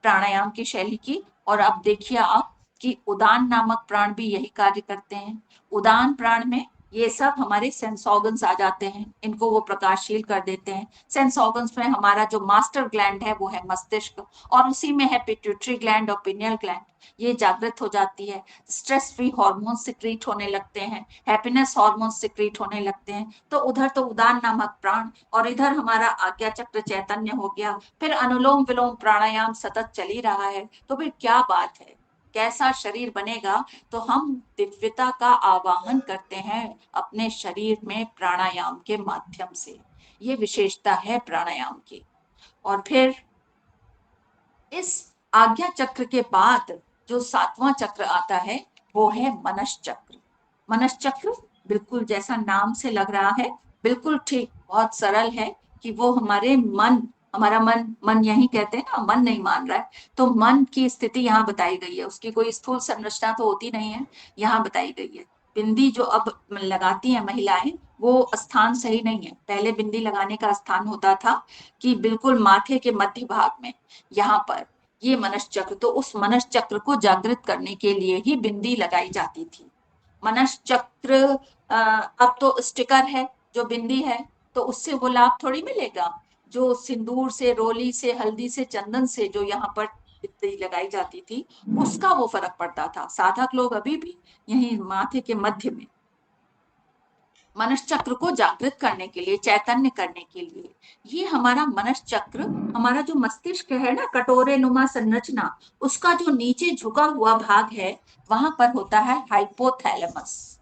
प्राणायाम की शैली की। और अब देखिए आप कि उदान नामक प्राण भी यही कार्य करते हैं। उदान प्राण में ये सब हमारे सेंस ऑर्गन्स आ जाते हैं, इनको वो प्रकाशशील कर देते हैं। सेंस ऑर्गन्स में हमारा जो मास्टर ग्लैंड है वो है मस्तिष्क, और उसी में है पिट्यूटरी ग्लैंड और पिनियल ग्लैंड, ये जागृत हो जाती है। स्ट्रेस फ्री हार्मोन सिक्रीट होने लगते हैं, हैप्पीनेस हार्मोन सिक्रीट होने लगते हैं। तो उधर तो उदान नामक प्राण, और इधर हमारा आज्ञा चक्र चैतन्य हो गया, फिर अनुलोम विलोम प्राणायाम सतत चल ही रहा है। तो फिर क्या बात है, कैसा शरीर बनेगा? तो हम दिव्यता का आवाहन करते हैं अपने शरीर में प्राणायाम के माध्यम से। ये विशेषता है प्राणायाम की। और फिर इस आज्ञा चक्र के बाद जो सातवां चक्र आता है वो है मनस चक्र। मनस चक्र बिल्कुल जैसा नाम से लग रहा है, बिल्कुल ठीक, बहुत सरल है कि वो हमारे मन, हमारा मन, मन यही कहते हैं ना, मन नहीं मान रहा है, तो मन की स्थिति यहाँ बताई गई है। उसकी कोई स्थूल संरचना तो होती नहीं है, यहाँ बताई गई है। बिंदी जो अब लगाती हैं महिलाएं, वो स्थान सही नहीं है। पहले बिंदी लगाने का स्थान होता था कि बिल्कुल माथे के मध्य भाग में, यहाँ पर, ये मनस चक्र, तो उस मनस चक्र को जागृत करने के लिए ही बिंदी लगाई जाती थी। मनस चक्र अब तो स्टिकर है, जो बिंदी है, तो उससे वो लाभ थोड़ी मिलेगा। जो सिंदूर से, रोली से, हल्दी से, चंदन से जो यहाँ पर बिंदी लगाई जाती थी, उसका वो फर्क पड़ता था। साधक लोग अभी भी यही माथे के मध्य में मनस चक्र को जागृत करने के लिए, चैतन्य करने के लिए, ये हमारा मनस चक्र, हमारा जो मस्तिष्क है ना, कटोरे नुमा संरचना, उसका जो नीचे झुका हुआ भाग है, वहां पर होता है हाइपोथैलेमस।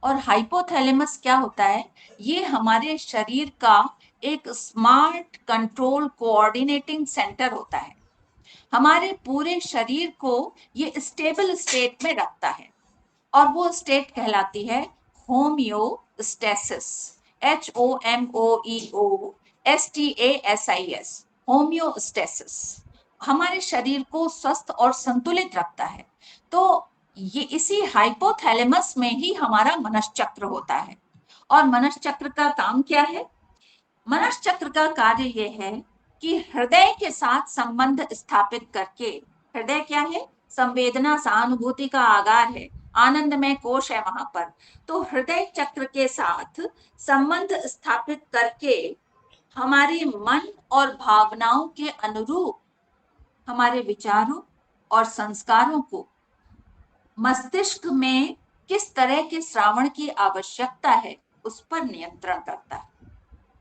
और हाइपोथैलेमस क्या होता है? ये हमारे शरीर का एक स्मार्ट कंट्रोल कोऑर्डिनेटिंग सेंटर होता है। हमारे पूरे शरीर को ये स्टेबल स्टेट में रखता है, और वो स्टेट कहलाती है होम्योस्टेसिस। HOMOEOSTASIS, होम्योस्टेसिस हमारे शरीर को स्वस्थ और संतुलित रखता है। तो ये इसी हाइपोथैलेमस में ही हमारा मनस चक्र होता है। और मनस चक्र का काम क्या है? मनस चक्र का कार्य यह है कि हृदय के साथ संबंध स्थापित करके, हृदय क्या है? संवेदना, सहानुभूति का आगार है, आनंदमय कोश है वहां पर। तो हृदय चक्र के साथ संबंध स्थापित करके हमारे मन और भावनाओं के अनुरूप हमारे विचारों और संस्कारों को मस्तिष्क में किस तरह के श्रावण की आवश्यकता है, उस पर नियंत्रण करता है।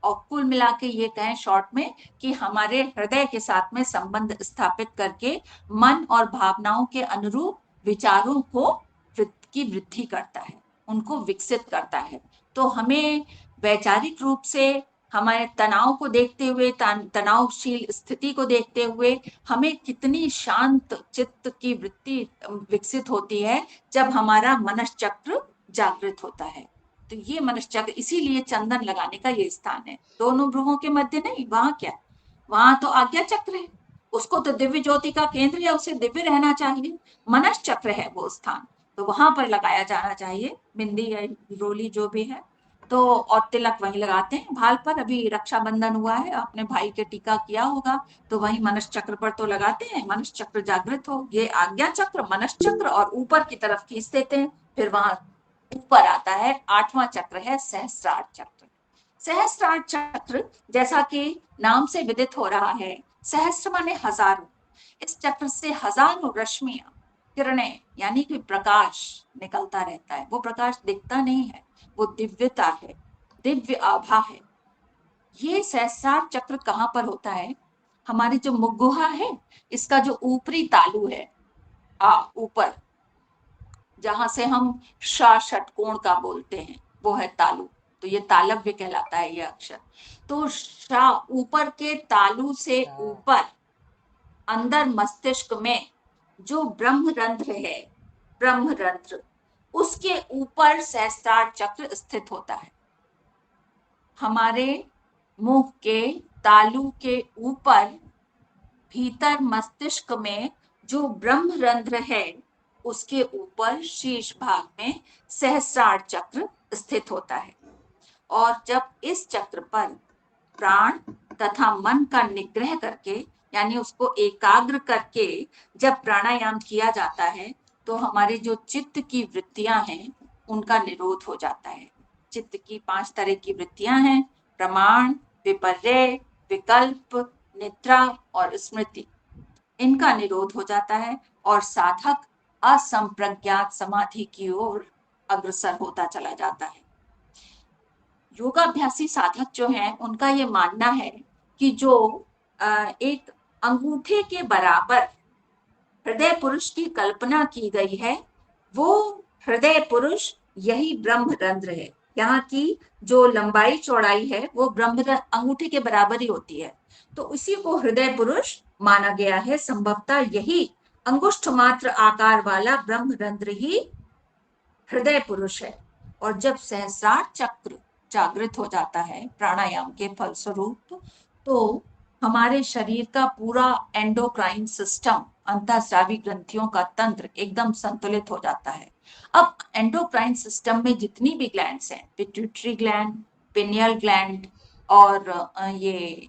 और कुल मिला के ये कहें शॉर्ट में कि हमारे हृदय के साथ में संबंध स्थापित करके मन और भावनाओं के अनुरूप विचारों को की वृद्धि करता है, उनको विकसित करता है। तो हमें वैचारिक रूप से हमारे तनाव को देखते हुए, तनावशील स्थिति को देखते हुए, हमें कितनी शांत चित्त की वृत्ति विकसित होती है जब हमारा मनस चक्र जागृत होता है। तो ये मनस चक्र, इसीलिए चंदन लगाने का ये स्थान है, दोनों भ्रुवों के मध्य नहीं। वहां क्या, वहां तो आज्ञा चक्र है, उसको तो दिव्य ज्योति का केंद्र है, उसे दिव्य रहना चाहिए। मनस चक्र है वो स्थान, तो वहां पर लगाया जाना चाहिए, बिंदी या रोली जो भी है। तो और तिलक वहीं लगाते हैं भाल पर। अभी रक्षाबंधन हुआ है, अपने भाई के टीका किया होगा, तो वहीं मनस चक्र पर तो लगाते हैं, मनस चक्र जागृत हो। ये आज्ञा चक्र, मनस चक्र, और ऊपर की तरफ खींच देते हैं। फिर वहां ऊपर आता है 8वां चक्र है सहस्त्रार चक्र। सहस्त्रार चक्र जैसा कि नाम से विदित हो रहा है, सहस्त्र माने हजारों, इस चक्र से हजारों रश्मियां, किरणें, यानी कि प्रकाश निकलता रहता है। वो प्रकाश दिखता नहीं है, वो दिव्यता है, दिव्य आभा है। ये सहस्त्रार चक्र कहां पर होता है? हमारी जो मुख है, इसका जो ऊपरी तालु है, ऊपर, जहां से हम षटकोण का बोलते हैं, वो है तालु। तो ये तालव्य कहलाता है ये अक्षर। तो शा ऊपर के तालु से ऊपर अंदर मस्तिष्क में जो ब्रह्मरंध्र है, ब्रह्मरंध्र, उसके ऊपर सहस्त्रार चक्र स्थित होता है। हमारे मुंह के तालु के ऊपर भीतर मस्तिष्क में जो ब्रह्मरंध्र है, उसके ऊपर शीर्ष भाग में सहस्त्रार चक्र स्थित होता है। और जब इस चक्र पर प्राण तथा मन का निग्रह करके, यानी उसको एकाग्र करके जब प्राणायाम किया जाता है, तो हमारे जो चित्त की वृत्तियां हैं, उनका निरोध हो जाता है। चित्त की 5 तरह की वृत्तियां हैं: प्रमाण, विपर्य, विकल्प, निद्रा और स्मृति। इनका निरोध हो जाता है और साधक असंप्रज्ञात समाधि की ओर अग्रसर होता चला जाता है। योगाभ्यासी साधक जो हैं, उनका ये मानना है कि जो एक अंगूठे के बराबर हृदय पुरुष की कल्पना की गई है, वो हृदय पुरुष यही ब्रह्मरंध्र है। यहाँ की जो लंबाई चौड़ाई है, वो अंगूठे के बराबर ही होती है। तो इसी को हृदय पुरुष माना गया है। संभवतः यही अंगुष्ठ मात्र आकार वाला ब्रह्मरंध्र ही हृदय पुरुष है। और जब सहस्रार चक्र जागृत हो जाता है प्राणायाम के फलस्वरूप, तो हमारे शरीर का पूरा एंडोक्राइन सिस्टम, अंतःस्रावी ग्रंथियों का तंत्र एकदम संतुलित हो जाता है। अब एंडोक्राइन सिस्टम में जितनी भी ग्लैंड्स हैं, पिट्यूटरी ग्लैंड, पिनियल ग्लैंड, और ये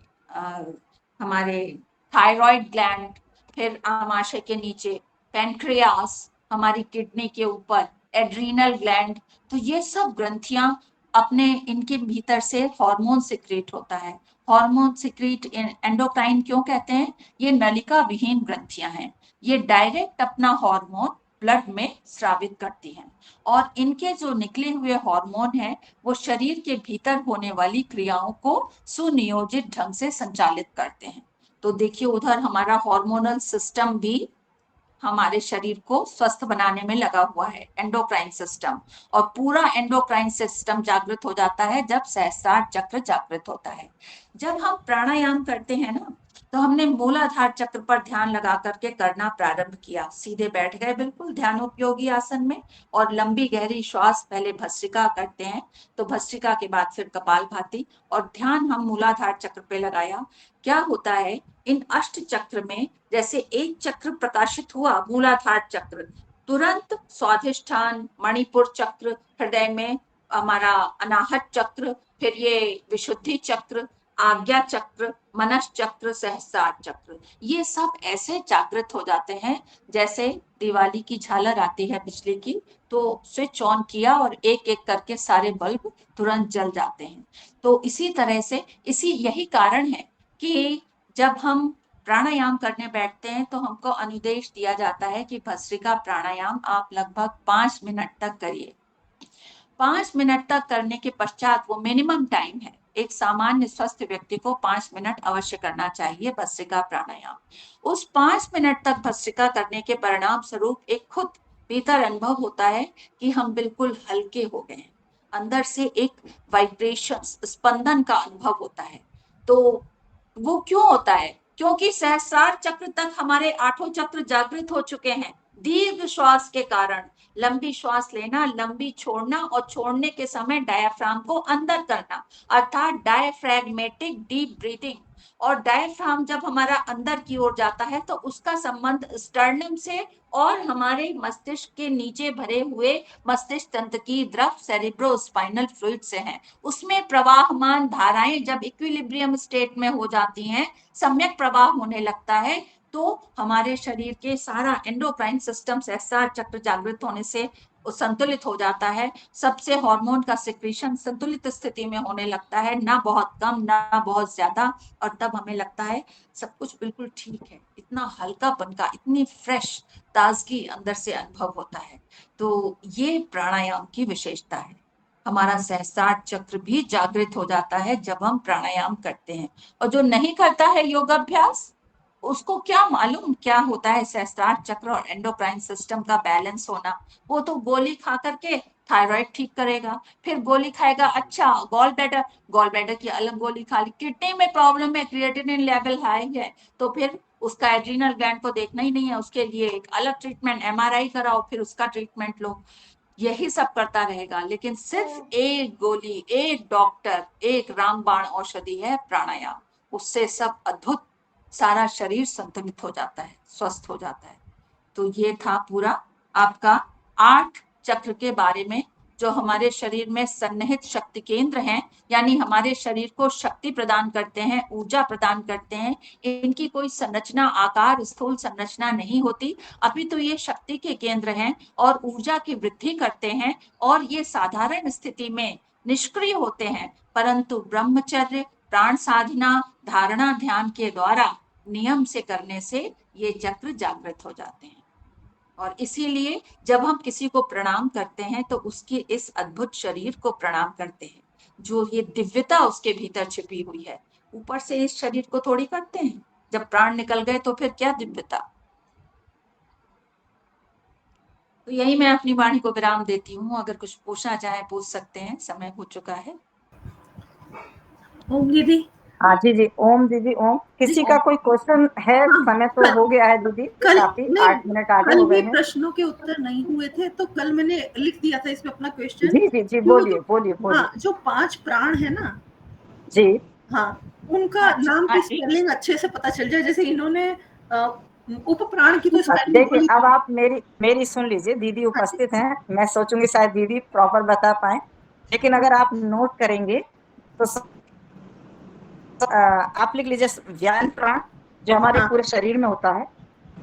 हमारे थायराइड ग्लैंड, फिर आमाशय के नीचे पैंक्रियास, हमारी किडनी के ऊपर एड्रीनल ग्लैंड, तो ये सब ग्रंथियां अपने इनके भीतर से हार्मोन सिक्रीट होता है। हार्मोन सिक्रीट एंडोक्राइन क्यों कहते हैं? ये नलिका विहीन ग्रंथियां हैं, ये डायरेक्ट अपना हार्मोन ब्लड में स्रावित करती हैं, और इनके जो निकले हुए हार्मोन हैं वो शरीर के भीतर होने वाली क्रियाओं को सुनियोजित ढंग से संचालित करते हैं। तो देखिए उधर हमारा हार्मोनल सिस्टम भी हमारे शरीर को स्वस्थ बनाने में लगा हुआ है, एंडोक्राइन सिस्टम। और पूरा एंडोक्राइन सिस्टम जागृत हो जाता है जब सहस्त्रार चक्र जागृत होता है। जब हम प्राणायाम करते हैं ना, तो हमने मूलाधार चक्र पर ध्यान लगा करके करना प्रारंभ किया, सीधे बैठ गए बिल्कुल ध्यानोपयोगी आसन में, और लंबी गहरी श्वास, पहले भस्त्रिका करते हैं तो भस्त्रिका के बाद फिर कपालभाति, और ध्यान हम मूलाधार चक्र पे लगाया। क्या होता है, इन अष्ट चक्र में जैसे एक चक्र प्रकाशित हुआ, मूलाधार चक्र, तुरंत स्वाधिष्ठान, मणिपुर चक्र, हृदय में हमारा अनाहत चक्र, फिर ये विशुद्धि चक्र, आज्ञा चक्र, मनस चक्र, सहस्त्रार चक्र, ये सब ऐसे जागृत हो जाते हैं जैसे दिवाली की झालर आती है बिजली की, तो स्विच ऑन किया और एक एक करके सारे बल्ब तुरंत जल जाते हैं। तो इसी तरह से यही कारण है कि जब हम प्राणायाम करने बैठते हैं तो हमको अनुदेश दिया जाता है कि भस्त्रिका प्राणायाम आप लगभग 5 मिनट तक करिए। 5 मिनट तक करने के पश्चात, वो मिनिमम टाइम है, एक सामान्य स्वस्थ व्यक्ति को 5 मिनट अवश्य करना चाहिए भस्त्रिका प्राणायाम। उस 5 मिनट तक भस्त्रिका करने के परिणाम स्वरूप एक खुद भीतर अनुभव होता है कि हम बिल्कुल हल्के हो गए हैं, अंदर से एक वाइब्रेशन, स्पंदन का अनुभव होता है। तो वो क्यों होता है? क्योंकि सहस्रार चक्र तक हमारे 8 चक्र जागृत हो चुके हैं। दीर्घ श्वास के कारण, लंबी श्वास लेना, लंबी छोड़ना, और छोड़ने के समय डायफ्राम को अंदर करना, अर्थात डायफ्रैग्मेटिक डीप ब्रीथिंग। और डायफ्राम जब हमारा अंदर की ओर जाता है तो उसका संबंध स्टर्नम से और हमारे मस्तिष्क के नीचे भरे हुए मस्तिष्क तंत्र की द्रव सेरिब्रोस्पाइनल फ्लूइड से है। उसमें प्रवाहमान धाराएं जब इक्विलिब्रियम स्टेट में हो जाती हैं, सम्यक प्रवाह होने लगता है, तो हमारे शरीर के सारा एंडोक्राइन सिस्टम सहस्त्रार चक्र जागृत होने से संतुलित हो जाता है। सबसे हार्मोन का सिक्रीशन संतुलित स्थिति में होने लगता है, ना बहुत कम ना बहुत ज्यादा, और तब हमें लगता है सब कुछ बिल्कुल ठीक है, इतना हल्कापन का, इतनी फ्रेश ताजगी अंदर से अनुभव होता है। तो ये प्राणायाम की विशेषता है। हमारा सहस्त्रार चक्र भी जागृत हो जाता है जब हम प्राणायाम करते हैं। और जो नहीं करता है योगाभ्यास, उसको क्या मालूम क्या होता है सहस्त्रार चक्र और एंडोक्राइन सिस्टम का बैलेंस होना। वो तो गोली खा करके थायराइड ठीक करेगा, फिर गोली खाएगा, अच्छा गॉल ब्लैडर की अलग गोली खा ली, किडनी में प्रॉब्लम है, क्रिएटिनिन लेवल हाई है, तो फिर उसका एड्रीनल ग्लैंड को देखना ही नहीं है, उसके लिए एक अलग ट्रीटमेंट, एमआरआई कराओ, फिर उसका ट्रीटमेंट लो, यही सब करता रहेगा। लेकिन सिर्फ एक गोली, एक डॉक्टर, एक रामबाण औषधि है प्राणायाम, उससे सब अद्भुत, सारा शरीर संतुलित हो जाता है, स्वस्थ हो जाता है। तो ये था पूरा आपका 8 चक्र के बारे में, जो हमारे शरीर में सन्निहित शक्ति केंद्र हैं, यानी हमारे शरीर को शक्ति प्रदान करते हैं, ऊर्जा प्रदान करते हैं। इनकी कोई संरचना, आकार, स्थूल संरचना नहीं होती, अपितु ये शक्ति के केंद्र हैं और ऊर्जा की वृद्धि करते हैं, और ये साधारण स्थिति में निष्क्रिय होते हैं, परंतु ब्रह्मचर्य, प्राण साधना, धारणा, ध्यान के द्वारा नियम से करने से ये चक्र जागृत हो जाते हैं। और इसीलिए जब हम किसी को प्रणाम करते हैं तो उसकी इस अद्भुत शरीर को प्रणाम करते हैं, जो ये दिव्यता उसके भीतर छिपी हुई है। ऊपर से इस शरीर को थोड़ी करते हैं, जब प्राण निकल गए तो फिर क्या दिव्यता। तो यही मैं अपनी वाणी को विराम देती हूँ, अगर कुछ पूछना चाहे पूछ सकते हैं, समय हो चुका है। ओम दीदी। हाँ जी जी, ओम दीदी ओम। किसी का कोई क्वेश्चन है? हाँ, समय तो हो गया है दीदी, कल काफी नहीं, 8 मिनट आगे कल हो गए भी हैं। प्रश्नों के उत्तर नहीं हुए थे, तो कल मैंने लिख दिया था इसमें अपना क्वेश्चन। जी जी जी, बोलिए बोलिए बोलिए। हाँ, जो 5 प्राण है ना, जी हाँ, उनका नाम की स्पेलिंग अच्छे से पता चल जाए। जैसे इन्होंने उप प्राण की तो स्पेलिंग देखिए, बोली। अब आप मेरी सुन लीजिए, दीदी उपस्थित हैं, मैं सोचूंगी शायद दीदी प्रॉपर बता पाए, लेकिन अगर आप नोट करेंगे तो आप लिख लीजिए व्यान प्राण, जो हमारे हाँ, पूरे शरीर में होता है।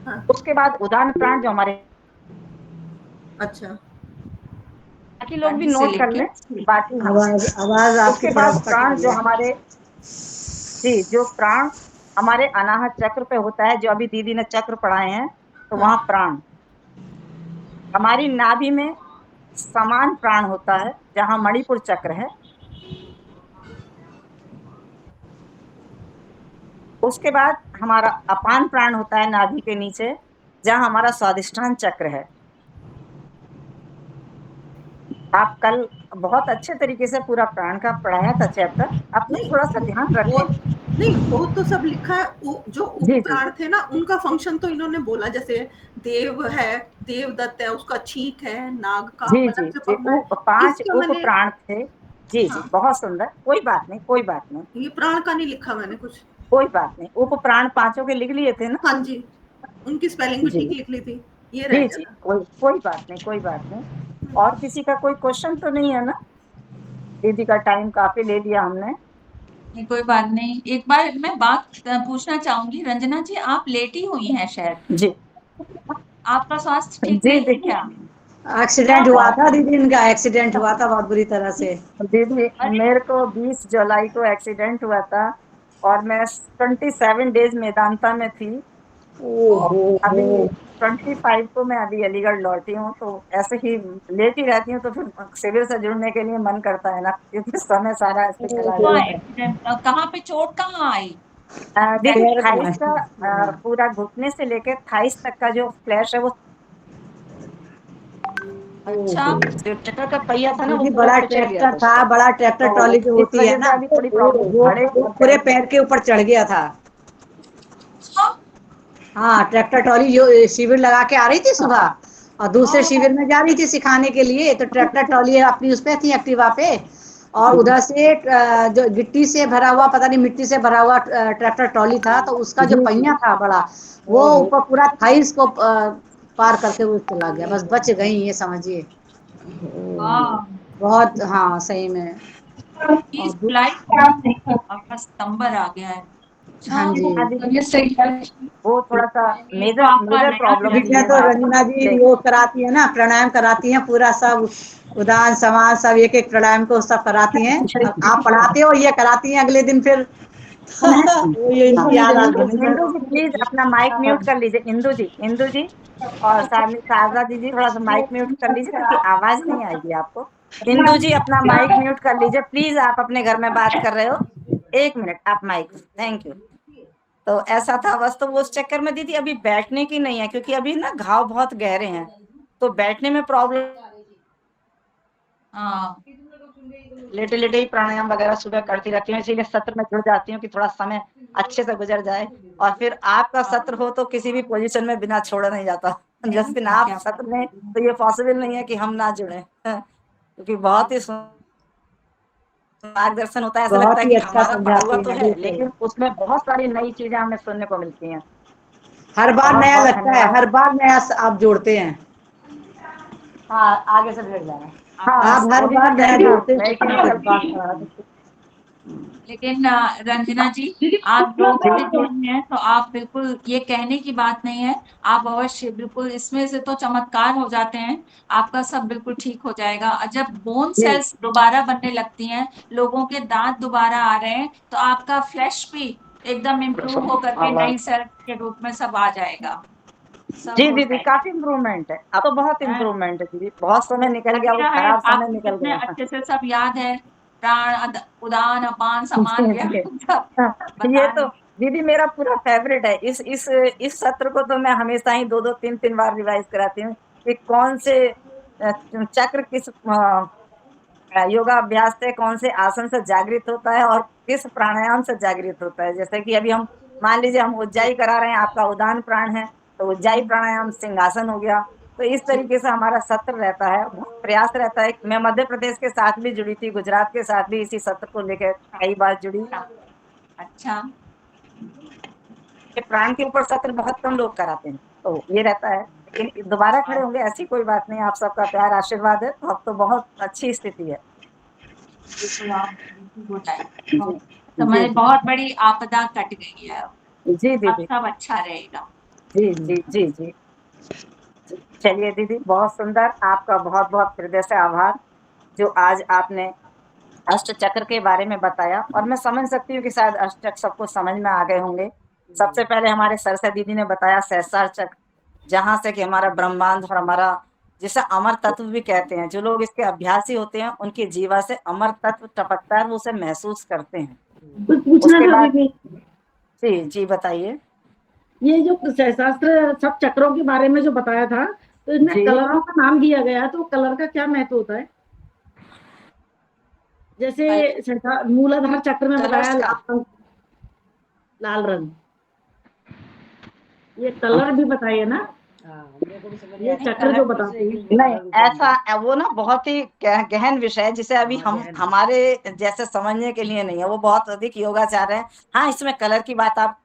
हाँ, उसके बाद उदान प्राण, जो हमारे अच्छा, बाकी लोग भी कंठ से नोट कर लें। लेके बाकी हाँ, आवाज आवाज आपकी उसके थोड़ा बाद कट प्राण रही जो है। हमारे जी, जो प्राण हमारे अनाहत चक्र पे होता है, जो अभी दीदी ने चक्र पढ़ाए हैं, तो वहाँ प्राण हमारी नाभि में समान प्राण होता है, जहाँ मणिपुर चक्र है। उसके बाद हमारा अपान प्राण होता है नाभि के नीचे, जहाँ हमारा स्वादिष्ठान चक्र है। आप कल बहुत अच्छे तरीके से पूरा प्राण का पढ़ाया था चैप्टर, अपने नहीं थोड़ा सा ध्यान वो रखें। नहीं, वो तो सब लिखा है। जो जी जी उपप्राण थे ना, उनका फंक्शन तो इन्होंने बोला, जैसे देव है, देवदत्त है, उसका छींक है, नाग का जी जी अलग से जी, पढ़ना है। पांच इसका उप मैंने, प्राण थे। जी जी, हाँ, बहुत सुंदर। कोई बात नहीं, कोई बात नहीं, ये प्राण का नहीं लिखा मैंने कुछ। कोई बात नहीं। उप प्राण पांचों के लिख लिए थे ना। हाँ जी, उनकी स्पेलिंग भी जी ठीक लिख ली थी, ये रह जी गया जी, था। कोई कोई बात नहीं, कोई बात नहीं। और किसी का कोई क्वेश्चन तो नहीं है ना? दीदी का टाइम काफी ले लिया हमने। नहीं, कोई बात नहीं। एक बार मैं बात पूछना चाहूंगी, रंजना जी, आप लेटी हुई हैं शायद, जी आपका स्वास्थ्य ठीक जी नहीं जी है क्या? एक्सीडेंट हुआ और था दीदी, इनका एक्सीडेंट हुआ था बहुत बुरी तरह से। दीदी, अरे मेरे को 20 जुलाई को एक्सीडेंट हुआ था और मैं 27 डेज मेदांता में थी। ओ, अभी 25 को मैं अभी अलीगढ़ लौटी हूँ, तो ऐसे ही लेटी रहती हूँ, तो फिर सिविल से जुड़ने के लिए मन करता है ना, क्योंकि समय सारा ऐसे चला हुआ जाता है। एक्सीडेंट, कहाँ पे चोट कहाँ आई? दीदी, पैर थाइस का में। पूरा घुटने से लेकर थाइस तक का जो फ्लैश है, वो अच्छा, जो ट्रैक्टर का पहिया था ना, वो दीदी पूरा बड़ा कुचल गया ट्रैक्टर था था, उसका। बड़ा ट्रैक्टर तो ट्रॉली जो इस होती है वजह ना, से अभी थोड़ी प्रॉब्लम वो खड़े वो और पूरे पैर में। पैर के ऊपर चढ़ गया था। अच्छा, हाँ, ट्रैक्टर ट्रॉली जो शिविर लगा के आ रही थी सुबह, और दूसरे हाँ, शिविर में जा रही थी सिखाने के लिए, तो ट्रैक्टर ट्रॉली अपनी उस पे थी, एक्टिवा पे, और उधर से जो गिट्टी से भरा हुआ, पता नहीं मिट्टी से भरा हुआ ट्रैक्टर ट्रॉली था, तो उसका जो जी जी, पहिया था बड़ा, वो ऊपर पूरा थाइस को पार करके वो चला गया, बस बच गई, ये समझिए। हाँ। बहुत, हाँ सही में। 20 और जुलाई को आपका सितंबर आ गया है। अच्छा, हाँ जी, हाँ दीदी, ये सही है। वो थोड़ा सा ये तो मेजर आपका मेजर नया प्रॉब्लम थी विद्या ये तो बात। रंजना जी ले योग कराती है ना, प्राणायाम कराती हैं, पूरा सब उदान समाज सब एक एक प्राणायाम को सब कराती हैं, और आप पढ़ाते हो, ये कराती हैं अगले दिन फिर। वो ये हाँ, इनकी याद आ इंदु गई इंदु जी प्लीज अपना माइक म्यूट कर लीजिए। इंदु जी, इंदु जी और शारदा दीदी, थोड़ा सा माइक म्यूट कर लीजिए, क्योंकि आवाज नहीं आएगी आपको। इंदु जी, अपना माइक म्यूट कर लीजिए प्लीज। आप अपने घर में बात कर रहे हो। 1 मिनट, आप माइक। Thank you. तो ऐसा था बस, तो वो उस चक्कर में दीदी अभी बैठने की नहीं है, क्योंकि अभी ना घाव बहुत गहरे हैं, तो बैठने में प्रॉब्लम। हाँ, लेटे लेटे ही प्राणायाम वगैरह सुबह करती रहती हूँ, इसीलिए सत्र में जुड़ जाती हूँ कि थोड़ा समय अच्छे से गुजर जाए। और फिर आपका सत्र हो तो किसी भी पोजीशन में बिना छोड़ा नहीं जाता, जिस दिन आप क्या सत्र में, तो ये पॉसिबल नहीं है कि हम ना जुड़े, क्योंकि बहुत ही मार्गदर्शन होता है। ऐसा लगता बहुत है ही कि अच्छा हमारा पढ़ा हुआ समझाती तो हैं, है, बिल्कुल। लेकिन उसमें बहुत सारी नई चीजें हमें सुनने को मिलती हैं। हर बार बहुत नया बहुत लगता है, धन्यवाद। हर बार नया आप जोड़ते हैं। हाँ, आगे से जुड़ जाना। हाँ, आप हर वही बार मैं कह नया रही हूँ, जोड़ते हैं, मैं कुछ इतनी ना कुछ जल्दी। बात करा देते लेकिन रंजना जी, आप योग से जुड़ी हैं तो आप बिल्कुल, ये कहने की बात नहीं है, आप अवश्य बिल्कुल, इसमें से तो चमत्कार हो जाते हैं, आपका सब बिल्कुल ठीक हो जाएगा। और जब बोन जी सेल्स दोबारा बनने लगती हैं, लोगों के दांत दोबारा आ रहे हैं, तो आपका फ्लैश भी एकदम इम्प्रूव होकर के नई सेल के रूप में सब आ जाएगा, सब जी हो दीदी, जाएगा। काफी इम्प्रूवमेंट है, अब तो बहुत हैं? इम्प्रूवमेंट है दीदी, बहुत समय निकल लग गया, ही वो रहा है खराब समय आपको निकल कितने गया। अच्छे से सब याद है, प्राण उदान अपान समान जी जी, व्यय सब हाँ, ये बता तो रहे। दीदी मेरा पूरा फेवरेट है। इस सत्र को तो मैं हमेशा ही 2-2 3-3 बार रिवाइज कराती हूँ कि कौन से चक्र किस योगाभ्यास से, कौन से आसन से जागृत होता है और किस प्राणायाम से जागृत होता है। जैसे कि अभी हम मान लीजिए हम उज्जाई करा रहे हैं, आपका उदान प्राण है, तो उज्जाई प्राणायाम सिंहासन हो गया। तो इस तरीके से हमारा सत्र रहता है, बहुत प्रयास रहता है। मैं मध्य प्रदेश के साथ भी जुड़ी थी, गुजरात के साथ भी इसी सत्र को लेकर कई बार जुड़ी। अच्छा, अच्छा, ये प्राण के ऊपर सत्र बहुत कम लोग कराते हैं, तो ये रहता है। लेकिन दोबारा खड़े होंगे ऐसी कोई बात नहीं, आप सबका प्यार आशीर्वाद है, तो अब तो बहुत अच्छी स्थिति है। बिल्कुल आप बिल्कुल हो जाएगा, जी जी समय बहुत बड़ी आपदा कट गई है, जी अब दीदी, सब अच्छा रहेगा। जी जी जी जी। चलिए दीदी, बहुत सुंदर, आपका बहुत बहुत हृदय से आभार। जो आज आपने अष्ट चक्र के बारे में बताया, और मैं समझ सकती हूँ कि शायद अष्ट चक्र सबको समझ में आ गए होंगे। सबसे पहले हमारे सरसा दीदी ने बताया सहस्रार चक्र, जहाँ से कि हमारा ब्रह्मांड और हमारा, जिसे अमर तत्व भी कहते हैं, जो लोग इसके अभ्यासी होते हैं उनकी जीवा से अमर तत्व टपकता है, वो उसे महसूस करते हैं। कुछ पूछना उसके था बाद दीदी। जी जी बताइए। ये जो शास्त्र सब चक्रों के बारे में जो बताया था, तो इसमें जी कलरों का नाम दिया गया, तो कलर का क्या महत्व होता है? जैसे मूलाधार चक्र में बताया कलर्स का लाल रंग, ये कलर भी बताइए ना, ये चक्र जो बताते हैं। नहीं, ऐसा वो ना बहुत ही गहन विषय है, जिसे अभी हम हमारे जैसे समझने के लिए नहीं है, वो बहुत अधिक योगाचार है। हाँ, इसमें कलर की बात आप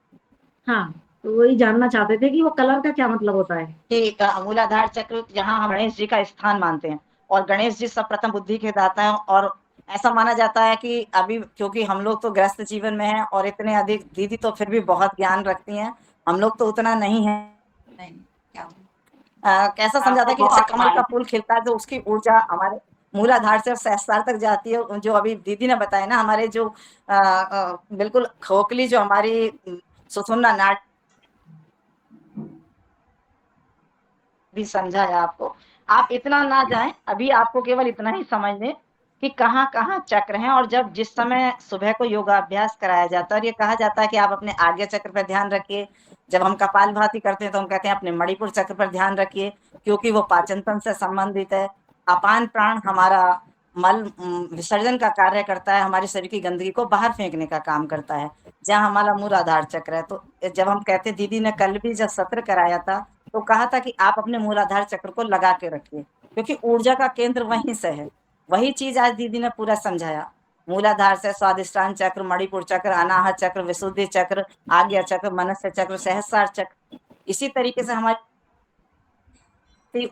हाँ, तो वही जानना चाहते थे कि वो कलर का क्या मतलब होता है। कि मूलाधार चक्र जहाँ हम गणेश जी का स्थान मानते हैं, और गणेश जी सब प्रथम बुद्धि के दाता हैं, और ऐसा माना जाता है कि अभी क्योंकि हम लोग तो ग्रस्त जीवन में हैं, और इतने अधिक दीदी तो फिर भी बहुत ज्ञान रखती हैं, हम लोग तो उतना नहीं है। नहीं, क्या कैसा समझाता है कि जैसे कमल का फूल खिलता है तो उसकी ऊर्जा हमारे मूलाधार से सहस्त्रार तक जाती है, जो अभी दीदी ने बताया ना, हमारे जो बिल्कुल खोखली जो हमारी सुषुम्ना नाड़ी भी समझा है आपको। आप इतना ना जाएं, अभी आपको केवल इतना ही समझ लें कि कहाँ कहाँ चक्र हैं, और जब जिस समय सुबह को योगाभ्यास कराया जाता है और ये कहा जाता है कि आप अपने आज्ञा चक्र पर ध्यान रखिए, जब हम कपालभाति करते हैं तो हम कहते हैं अपने मणिपुर चक्र पर ध्यान रखिए, क्योंकि वो पाचन तंत्र से संबंधित है। अपान प्राण हमारा मल विसर्जन का कार्य करता है, हमारे शरीर की गंदगी को बाहर फेंकने का काम करता है, जहाँ हमारा मूलाधार चक्र है। तो जब हम कहते, दीदी ने कल भी जब सत्र कराया था तो कहा था कि आप अपने मूलाधार चक्र को लगा के रखिए, क्योंकि ऊर्जा का केंद्र वहीं से है। वही चीज आज दीदी ने पूरा समझाया। मूलाधार से स्वादिष्टान चक्र, मणिपुर चक्र, अनाहत चक्र, विशुद्धि चक्र, आज्ञा चक्र, मनस्य चक्र, सहस्रार चक्र, इसी तरीके से हमारी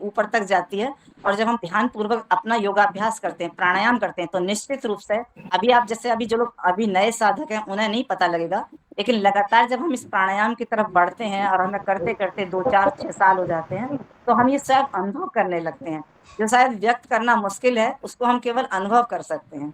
ऊपर तक जाती है। और जब हम ध्यान पूर्वक अपना योगाभ्यास करते हैं, प्राणायाम करते हैं, तो निश्चित रूप से अभी आप जैसे अभी जो लोग अभी नए साधक हैं उन्हें नहीं पता लगेगा, लेकिन लगातार जब हम इस प्राणायाम की तरफ बढ़ते हैं और हमें करते करते 2 4 6 साल हो जाते हैं, तो हम ये सब अनुभव करने लगते हैं, जो शायद व्यक्त करना मुश्किल है, उसको हम केवल अनुभव कर सकते हैं।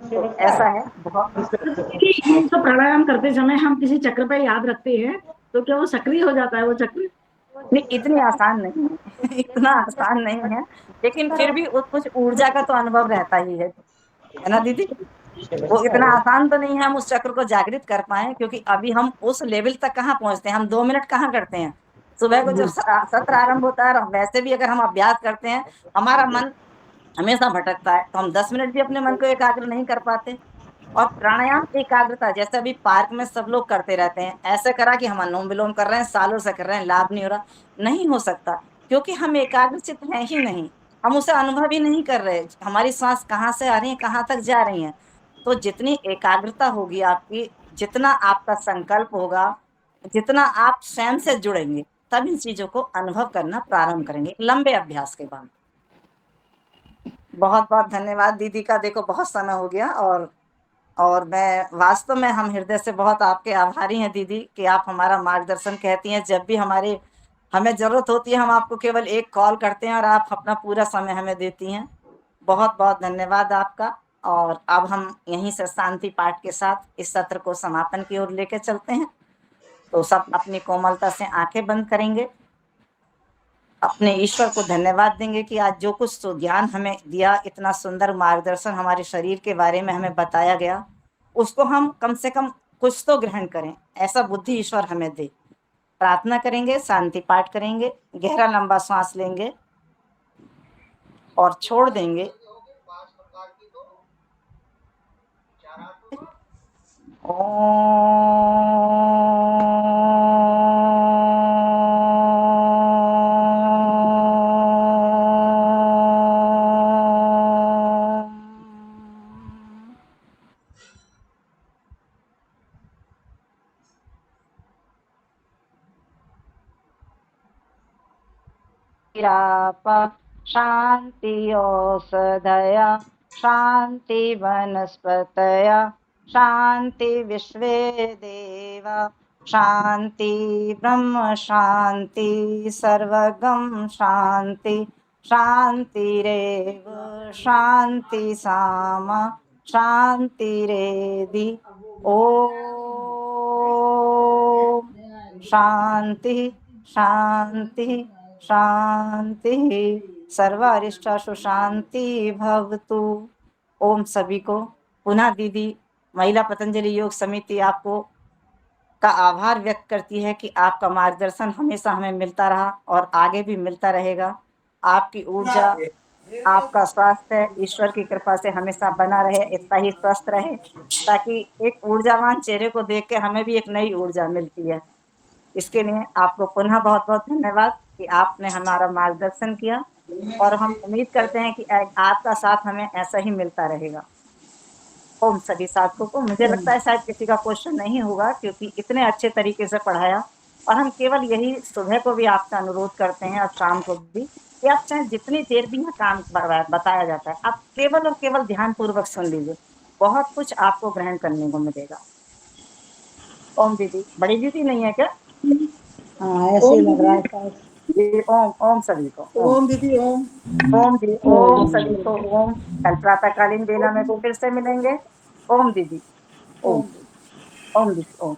तो ऐसा है बहुत। ये जो प्राणायाम करते समय हम किसी चक्र पर याद रखते हैं, तो क्या वो सक्रिय हो जाता है वो चक्र? नहीं, इतनी आसान नहीं है इतना आसान नहीं है, लेकिन फिर भी कुछ ऊर्जा का तो अनुभव रहता ही है ना दीदी। वो इतना आसान तो नहीं है हम उस चक्र को जागृत कर पाए, क्योंकि अभी हम उस लेवल तक कहाँ पहुंचते हैं, हम 2 मिनट कहाँ करते हैं। सुबह को जब सत्र आरंभ होता है, और वैसे भी अगर हम अभ्यास करते हैं, हमारा मन हमेशा भटकता है, तो हम 10 मिनट भी अपने मन को एकाग्र नहीं कर पाते। और प्राणायाम एकाग्रता, जैसे अभी पार्क में सब लोग करते रहते हैं, ऐसे करा कि हम अनुलोम विलोम कर रहे हैं, सालों से कर रहे हैं, लाभ नहीं हो रहा, नहीं हो सकता, क्योंकि हम एकाग्रचित हैं ही नहीं, हम उसे अनुभव ही नहीं कर रहे, हमारी सांस कहाँ से आ रही है, कहाँ तक जा रही है। तो जितनी एकाग्रता होगी आपकी, जितना आपका संकल्प होगा, जितना आप स्वयं से जुड़ेंगे, तब इन चीजों को अनुभव करना प्रारंभ करेंगे, लंबे अभ्यास के बाद। बहुत बहुत धन्यवाद दीदी का, देखो बहुत समय हो गया, और मैं वास्तव में हम हृदय से बहुत आपके आभारी हैं दीदी, कि आप हमारा मार्गदर्शन कहती हैं, जब भी हमें जरूरत होती है, हम आपको केवल एक कॉल करते हैं और आप अपना पूरा समय हमें देती हैं। बहुत बहुत धन्यवाद आपका। और अब हम यहीं से शांति पाठ के साथ इस सत्र को समापन की ओर लेके चलते हैं। तो सब अपनी कोमलता से आंखें बंद करेंगे, अपने ईश्वर को धन्यवाद देंगे कि आज जो कुछ तो ज्ञान हमें दिया, इतना सुंदर मार्गदर्शन हमारे शरीर के बारे में हमें बताया गया, उसको हम कम से कम कुछ तो ग्रहण करें, ऐसा बुद्धि ईश्वर हमें दे। प्रार्थना करेंगे, शांति पाठ करेंगे, गहरा लंबा सांस लेंगे और छोड़ देंगे। शांति औषधय, शांति वनस्पतय, शांति विश्वे देव, शांति ब्रह्म शांति, सर्वगम शांति, शांतिरेव शांति सामा शांतिरेधि। ओम शांति शांति शांति। सर्वारिष्टासु शांति भवतु। ओम। सभी को पुनः दीदी महिला पतंजलि योग समिति आपको का आभार व्यक्त करती है कि आपका मार्गदर्शन हमेशा हमें मिलता रहा और आगे भी मिलता रहेगा। आपकी ऊर्जा, आपका स्वास्थ्य ईश्वर की कृपा से हमेशा बना रहे, इतना ही स्वस्थ रहे, ताकि एक ऊर्जावान चेहरे को देख के हमें भी एक नई ऊर्जा मिलती है। इसके लिए आपको पुनः बहुत बहुत धन्यवाद कि आपने हमारा मार्गदर्शन किया, और हम उम्मीद करते हैं कि आपका साथ हमें ऐसा ही मिलता रहेगा। ओम। सभी साथियों को, मुझे लगता है शायद किसी का क्वेश्चन नहीं होगा, क्योंकि इतने अच्छे तरीके से पढ़ाया। और हम केवल यही सुबह को भी आपसे अनुरोध करते हैं और शाम को भी, कि आप चाहे जितनी देर भी यहाँ काम बताया जाता है, आप केवल और केवल ध्यान पूर्वक सुन लीजिए, बहुत कुछ आपको ग्रहण करने को मिलेगा। ओम दीदी। बड़ी दीदी नहीं है क्या? हाँ, ऐसे ही लग रहा है। जी। ओम। ओम सभी को। ओम दीदी ओम। ओम जी। ओम सभी को ओम। कल प्रातःकालीन बेला में तो फिर से मिलेंगे। ओम दीदी। ओम। ओम दीदी। ओम।